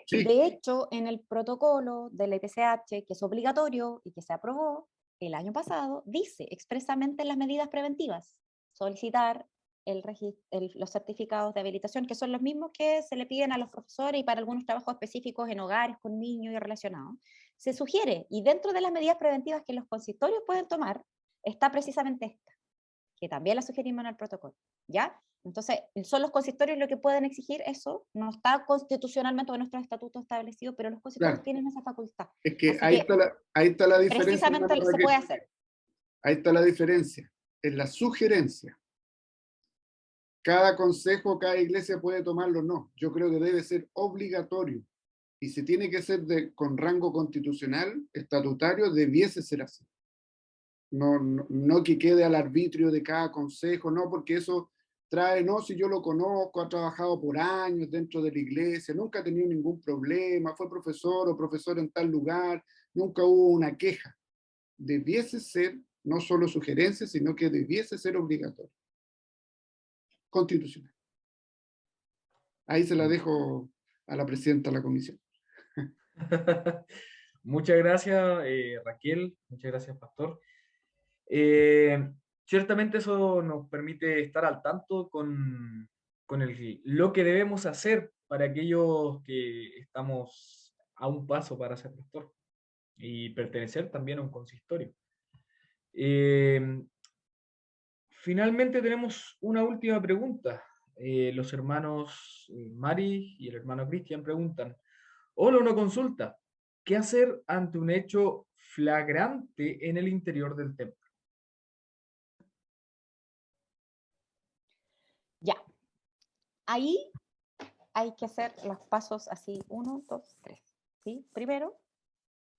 sí, De hecho, en el protocolo de la IPCH, que es obligatorio y que se aprobó el año pasado, dice expresamente las medidas preventivas, solicitar los certificados de habilitación, que son los mismos que se le piden a los profesores y para algunos trabajos específicos en hogares con niños y relacionados. Se sugiere, y dentro de las medidas preventivas que los consistorios pueden tomar, está precisamente esta, que también la sugerimos en el protocolo, ¿ya? Entonces, son los consistorios los que pueden exigir eso, no está constitucionalmente o en nuestros estatutos establecido, pero los consistorios claro. tienen esa facultad. Es que Así que ahí está la diferencia, hermana precisamente se Raquel. puede hacer. Ahí está la diferencia. En la sugerencia. Cada consejo, cada iglesia puede tomarlo o no. Yo creo que debe ser obligatorio. Y si tiene que ser con rango constitucional, estatutario, debiese ser así. No que quede al arbitrio de cada consejo, no, porque eso trae, no, si yo lo conozco, ha trabajado por años dentro de la iglesia, nunca ha tenido ningún problema, fue profesor o profesor en tal lugar, nunca hubo una queja. Debiese ser no solo sugerencia, sino que debiese ser obligatorio, constitucional. Ahí se la dejo a la presidenta de la comisión. Muchas gracias, Raquel. Muchas gracias, Pastor. Eh, Ciertamente eso nos permite estar al tanto con lo que debemos hacer para aquellos que estamos a un paso para ser pastor y pertenecer también a un consistorio. Eh, Finalmente tenemos una última pregunta. Los hermanos Mari y el hermano Cristian preguntan, hola, una consulta. ¿Qué hacer ante un hecho flagrante en el interior del templo? Ya, ahí hay que hacer los pasos así, 1, 2, 3. ¿Sí? Primero,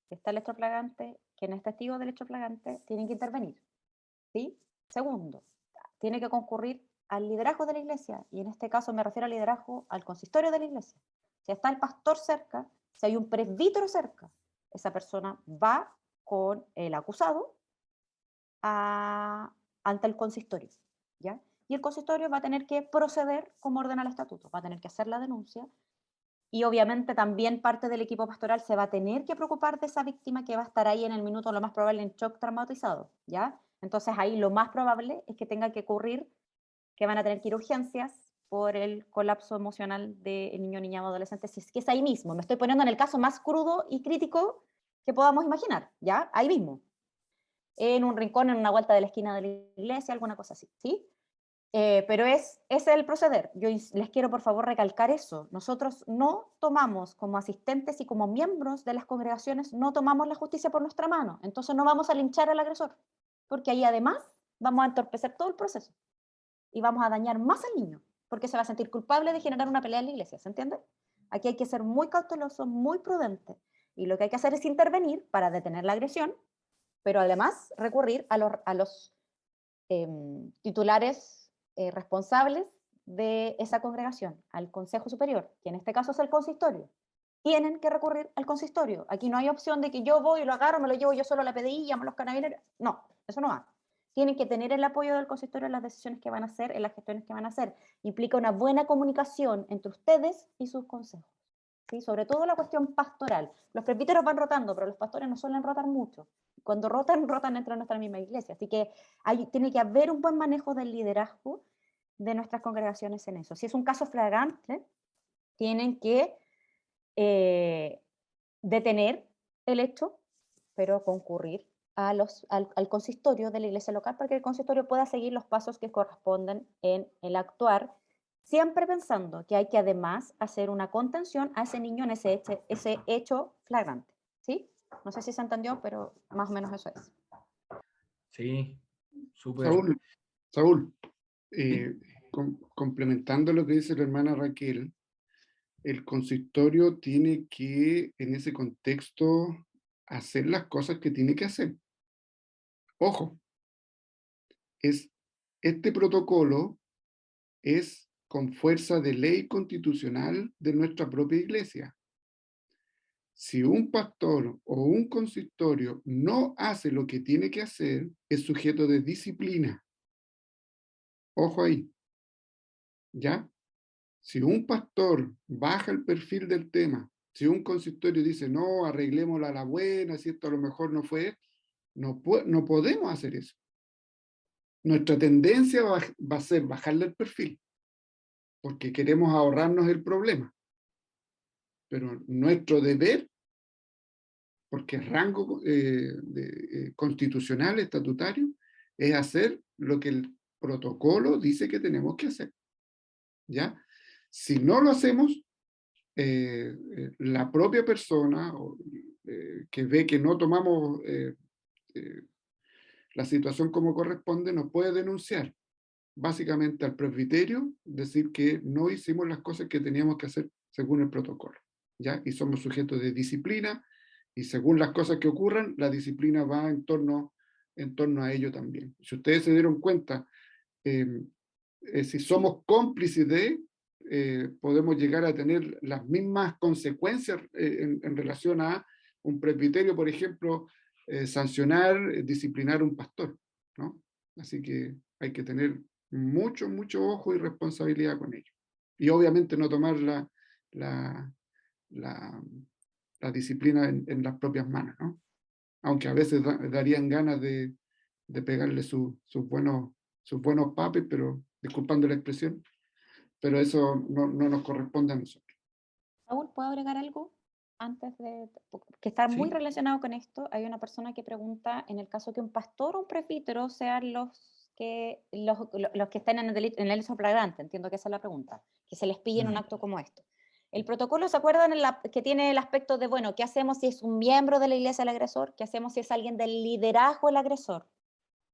está el hecho flagrante, quienes testigos del hecho flagrante tienen que intervenir. ¿Sí? Segundo, tiene que concurrir al liderazgo de la iglesia, y en este caso me refiero al liderazgo al consistorio de la iglesia. Si está el pastor cerca, si hay un presbítero cerca, esa persona va con el acusado ante el consistorio, ¿ya? Y el consistorio va a tener que proceder como ordena el estatuto, va a tener que hacer la denuncia, y obviamente también parte del equipo pastoral se va a tener que preocupar de esa víctima que va a estar ahí en el minuto, lo más probable, en shock traumatizado, ¿ya? Entonces ahí lo más probable es que tenga que ocurrir que van a tener que ir a urgencias por el colapso emocional del niño, niña o adolescente, si es que es ahí mismo. Me estoy poniendo en el caso más crudo y crítico que podamos imaginar, ¿ya? Ahí mismo. En un rincón, en una vuelta de la esquina de la iglesia, alguna cosa así, ¿sí? Pero ese es el proceder. Yo les quiero por favor recalcar eso. Nosotros no tomamos como asistentes y como miembros de las congregaciones, no tomamos la justicia por nuestra mano. Entonces no vamos a linchar al agresor, porque ahí además vamos a entorpecer todo el proceso y vamos a dañar más al niño, porque se va a sentir culpable de generar una pelea en la iglesia, ¿se entiende? Aquí hay que ser muy cauteloso, muy prudente, y lo que hay que hacer es intervenir para detener la agresión, pero además recurrir a los titulares responsables de esa congregación, al Consejo Superior, que en este caso es el consistorio. Tienen que recurrir al consistorio. Aquí no hay opción de que yo voy y lo agarro, me lo llevo yo solo a la PDI, llamo a los carabineros. No, eso no va. Tienen que tener el apoyo del consistorio en las decisiones que van a hacer, en las gestiones que van a hacer. Implica una buena comunicación entre ustedes y sus consejos. ¿Sí? Sobre todo la cuestión pastoral. Los presbíteros van rotando, pero los pastores no suelen rotar mucho. Cuando rotan, rotan dentro de nuestra misma iglesia. Así que tiene que haber un buen manejo del liderazgo de nuestras congregaciones en eso. Si es un caso flagrante, tienen que detener el hecho, pero concurrir al consistorio de la iglesia local para que el consistorio pueda seguir los pasos que corresponden en el actuar, siempre pensando que hay que además hacer una contención a ese niño en ese hecho flagrante. ¿Sí? No sé si se entendió, pero más o menos eso es. Sí, súper. Saúl, ¿Sí? complementando lo que dice la hermana Raquel, el consistorio tiene que, en ese contexto, hacer las cosas que tiene que hacer. Ojo, es Este protocolo es con fuerza de ley constitucional de nuestra propia iglesia. Si un pastor o un consistorio no hace lo que tiene que hacer, es sujeto de disciplina. Ojo ahí, ¿ya? Si un pastor baja el perfil del tema, si un consistorio dice, no, arreglémoslo a la buena, si esto a lo mejor no fue, no podemos hacer eso. Nuestra tendencia va a ser bajarle el perfil, porque queremos ahorrarnos el problema. Pero nuestro deber, porque es rango constitucional, estatutario, es hacer lo que el protocolo dice que tenemos que hacer. ¿Ya? Si no lo hacemos, la propia persona que ve que no tomamos la situación como corresponde, nos puede denunciar básicamente al presbiterio, decir que no hicimos las cosas que teníamos que hacer según el protocolo, ¿ya? Y somos sujetos de disciplina, y según las cosas que ocurran, la disciplina va en torno a ello también. Si ustedes se dieron cuenta, si somos cómplices podemos llegar a tener las mismas consecuencias en relación a un presbiterio, por ejemplo, sancionar, disciplinar a un pastor, ¿no? Así que hay que tener mucho, mucho ojo y responsabilidad con ello. Y obviamente no tomar la disciplina en las propias manos, ¿no? Aunque a veces darían ganas de pegarle sus buenos papes, pero disculpando la expresión, pero eso no nos corresponde a nosotros. Saúl, ¿puedo agregar algo? Antes de, que está muy ¿Sí? relacionado con esto, hay una persona que pregunta, en el caso que un pastor o un presbítero sean los que estén en el delito flagrante, entiendo que esa es la pregunta, que se les pille en un acto como esto. El protocolo, ¿se acuerdan? Que tiene el aspecto de, bueno, ¿qué hacemos si es un miembro de la iglesia el agresor? ¿Qué hacemos si es alguien del liderazgo el agresor?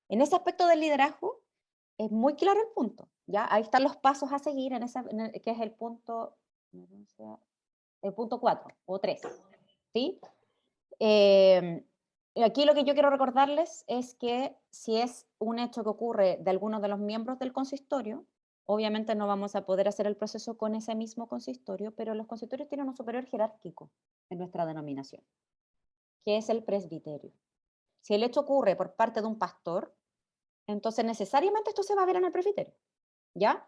En ese aspecto del liderazgo, es muy claro el punto, ¿ya? Ahí están los pasos a seguir, que es el punto 4 o 3, ¿sí? Aquí lo que yo quiero recordarles es que si es un hecho que ocurre de alguno de los miembros del consistorio, obviamente no vamos a poder hacer el proceso con ese mismo consistorio, pero los consistorios tienen un superior jerárquico en nuestra denominación, que es el presbiterio. Si el hecho ocurre por parte de un pastor, entonces necesariamente esto se va a ver en el presbiterio, ¿ya?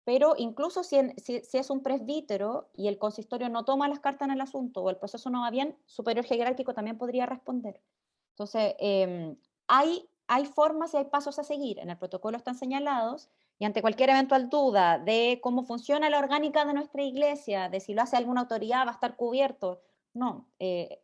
Pero incluso si es un presbítero y el consistorio no toma las cartas en el asunto o el proceso no va bien, superior jerárquico también podría responder. Entonces, hay formas y hay pasos a seguir. En el protocolo están señalados y ante cualquier eventual duda de cómo funciona la orgánica de nuestra iglesia, de si lo hace alguna autoridad, va a estar cubierto. No,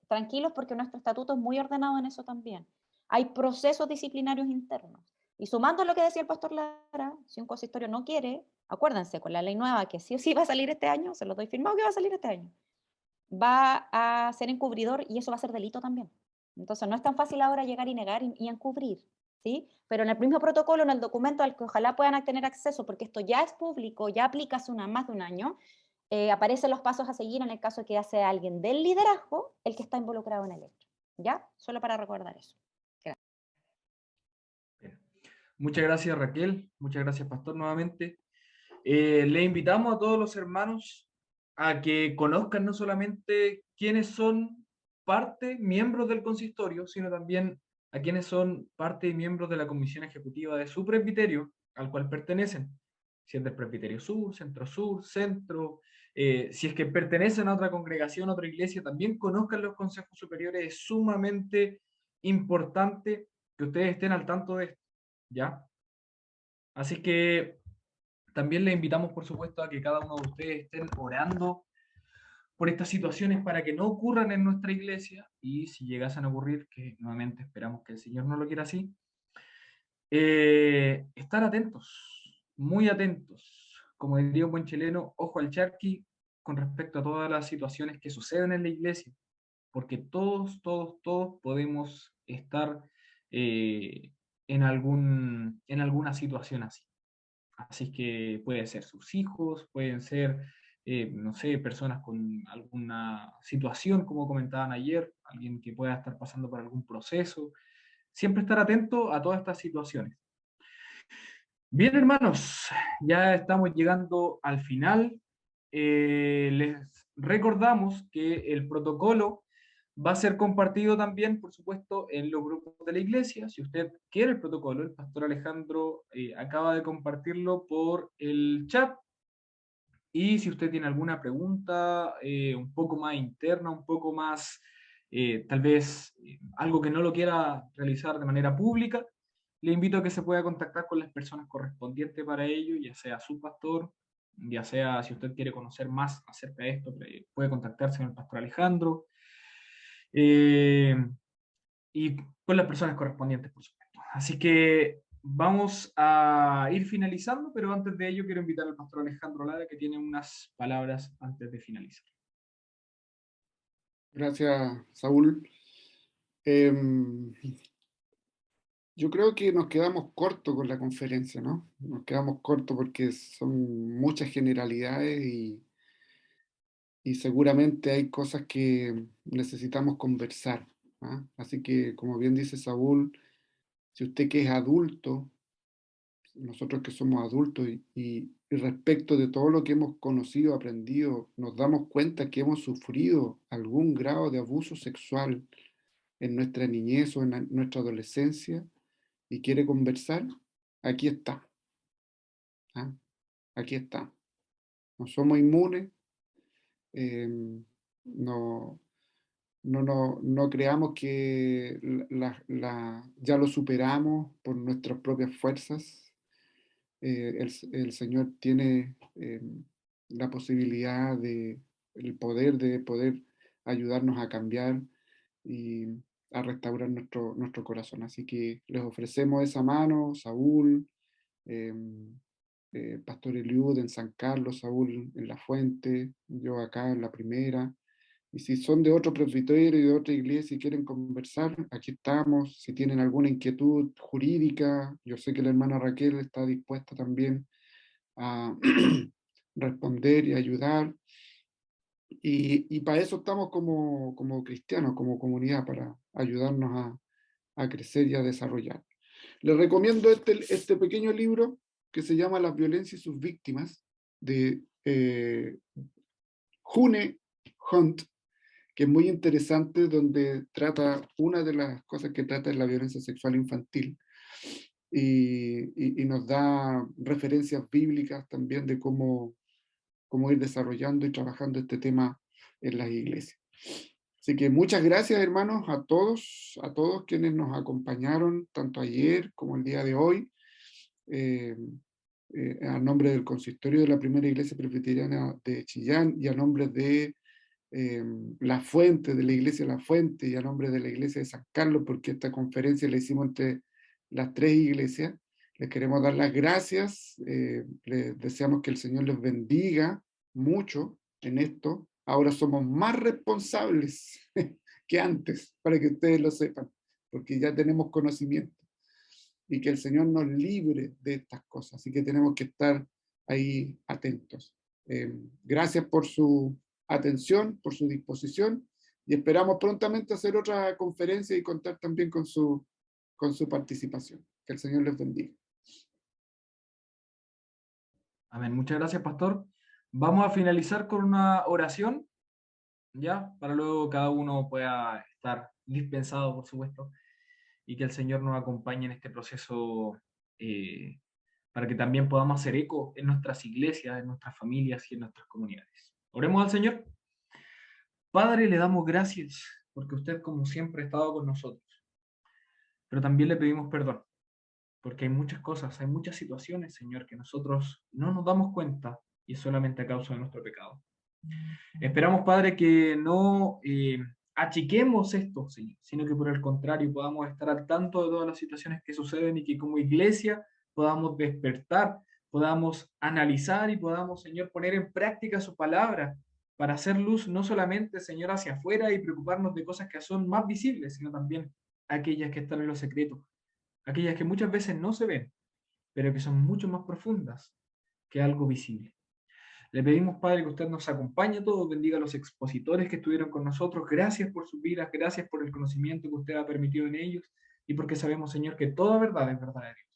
tranquilos porque nuestro estatuto es muy ordenado en eso también. Hay procesos disciplinarios internos. Y sumando lo que decía el pastor Lara, si un consistorio no quiere, acuérdense, con la ley nueva que sí o sí va a salir este año, se lo doy firmado que va a salir este año, va a ser encubridor y eso va a ser delito también. Entonces no es tan fácil ahora llegar y negar y encubrir, ¿sí? Pero en el mismo protocolo, en el documento al que ojalá puedan tener acceso, porque esto ya es público, ya aplica hace más de un año, aparecen los pasos a seguir en el caso de que sea alguien del liderazgo el que está involucrado en el hecho, ¿ya? Solo para recordar eso. Muchas gracias, Raquel. Muchas gracias, Pastor, nuevamente. Le invitamos a todos los hermanos a que conozcan no solamente quiénes son parte, miembros del consistorio, sino también a quienes son parte y miembros de la comisión ejecutiva de su presbiterio, al cual pertenecen. Si es del presbiterio sur, centro, si es que pertenecen a otra congregación, a otra iglesia, también conozcan los consejos superiores. Es sumamente importante que ustedes estén al tanto de esto, ¿ya? Así que también les invitamos, por supuesto, a que cada uno de ustedes estén orando por estas situaciones para que no ocurran en nuestra iglesia, y si llegasen a ocurrir, que nuevamente esperamos que el Señor no lo quiera así, estar atentos, muy atentos, como diría un buen chileno, ojo al charqui con respecto a todas las situaciones que suceden en la iglesia, porque todos podemos estar en alguna situación así. Así que puede ser sus hijos, pueden ser, no sé, personas con alguna situación, como comentaban ayer, alguien que pueda estar pasando por algún proceso. Siempre estar atento a todas estas situaciones. Bien, hermanos, ya estamos llegando al final. Les recordamos que el protocolo va a ser compartido también, por supuesto, en los grupos de la iglesia. Si usted quiere el protocolo, el pastor Alejandro acaba de compartirlo por el chat. Y si usted tiene alguna pregunta un poco más interna, un poco más, tal vez algo que no lo quiera realizar de manera pública, le invito a que se pueda contactar con las personas correspondientes para ello, ya sea su pastor, ya sea si usted quiere conocer más acerca de esto, puede contactarse con el pastor Alejandro eh, y con las personas correspondientes, por supuesto. Así que vamos a ir finalizando, pero antes de ello quiero invitar al pastor Alejandro Lara, que tiene unas palabras antes de finalizar. Gracias, Saúl. Em, yo creo que nos quedamos cortos con la conferencia, ¿no? Nos quedamos cortos porque son muchas generalidades y seguramente hay cosas que necesitamos conversar, ¿ah? Así que, como bien dice Saúl, si usted que es adulto, nosotros que somos adultos y respecto de todo lo que hemos conocido, aprendido, nos damos cuenta que hemos sufrido algún grado de abuso sexual en nuestra niñez o en nuestra adolescencia y quiere conversar, aquí está, ¿ah? Aquí está. No somos inmunes, eh, no, no creamos que ya lo superamos por nuestras propias fuerzas. El Señor tiene la posibilidad el poder de poder ayudarnos a cambiar y a restaurar nuestro corazón. Así que les ofrecemos esa mano, Saúl, eh, Pastor Eliud en San Carlos, Saúl en La Fuente, yo acá en la Primera. Y si son de otro presbiterio y de otra iglesia y quieren conversar, aquí estamos. Si tienen alguna inquietud jurídica, yo sé que la hermana Raquel está dispuesta también a responder y ayudar. Y para eso estamos como cristianos, como comunidad, para ayudarnos a crecer y a desarrollar. Les recomiendo este pequeño libro que se llama Las violencias y sus víctimas, de June Hunt, que es muy interesante, donde trata, una de las cosas que trata es la violencia sexual infantil. Y nos da referencias bíblicas también de cómo ir desarrollando y trabajando este tema en las iglesias. Así que muchas gracias, hermanos, a todos quienes nos acompañaron, tanto ayer como el día de hoy, a nombre del consistorio de la Primera Iglesia Presbiteriana de Chillán y a nombre de La Fuente, de la Iglesia La Fuente y a nombre de la Iglesia de San Carlos, porque esta conferencia la hicimos entre las tres iglesias. Les queremos dar las gracias, les deseamos que el Señor les bendiga mucho en esto. Ahora somos más responsables que antes, para que ustedes lo sepan, porque ya tenemos conocimiento y que el Señor nos libre de estas cosas. Así que tenemos que estar ahí atentos. Gracias por su atención, por su disposición y esperamos prontamente hacer otra conferencia y contar también con su participación. Que el Señor les bendiga. Amén. Muchas gracias, pastor. Vamos a finalizar con una oración, ya, para luego cada uno pueda estar dispensado, por supuesto, y que el Señor nos acompañe en este proceso para que también podamos hacer eco en nuestras iglesias, en nuestras familias y en nuestras comunidades. Oremos al Señor. Padre, le damos gracias porque usted, como siempre, ha estado con nosotros, pero también le pedimos perdón porque hay muchas cosas, hay muchas situaciones, Señor, que nosotros no nos damos cuenta y es solamente a causa de nuestro pecado. Esperamos, Padre, que no achiquemos esto, Señor, sino que por el contrario podamos estar al tanto de todas las situaciones que suceden y que como iglesia podamos despertar, podamos analizar y podamos, Señor, poner en práctica su palabra para hacer luz no solamente, Señor, hacia afuera y preocuparnos de cosas que son más visibles, sino también aquellas que están en los secretos, aquellas que muchas veces no se ven, pero que son mucho más profundas que algo visible. Le pedimos, Padre, que usted nos acompañe a todos, bendiga a los expositores que estuvieron con nosotros. Gracias por sus vidas, gracias por el conocimiento que usted ha permitido en ellos y porque sabemos, Señor, que toda verdad es verdad de Dios.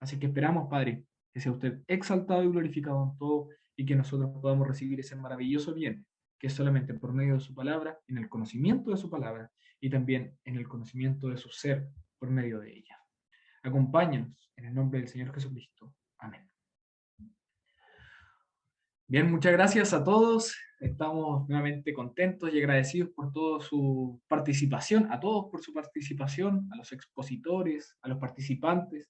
Así que esperamos, Padre, que sea usted exaltado y glorificado en todo y que nosotros podamos recibir ese maravilloso bien, que es solamente por medio de su palabra, en el conocimiento de su palabra y también en el conocimiento de su ser por medio de ella. Acompáñanos en el nombre del Señor Jesucristo. Amén. Bien, muchas gracias a todos. Estamos nuevamente contentos y agradecidos por toda su participación, a todos por su participación, a los expositores, a los participantes.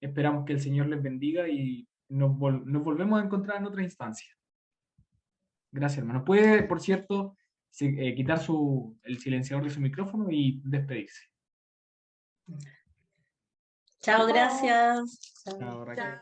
Esperamos que el Señor les bendiga y nos volvemos a encontrar en otra instancia. Gracias, hermano. Puede, por cierto, quitar el silenciador de su micrófono y despedirse. Chao, gracias. Chao, Raquel.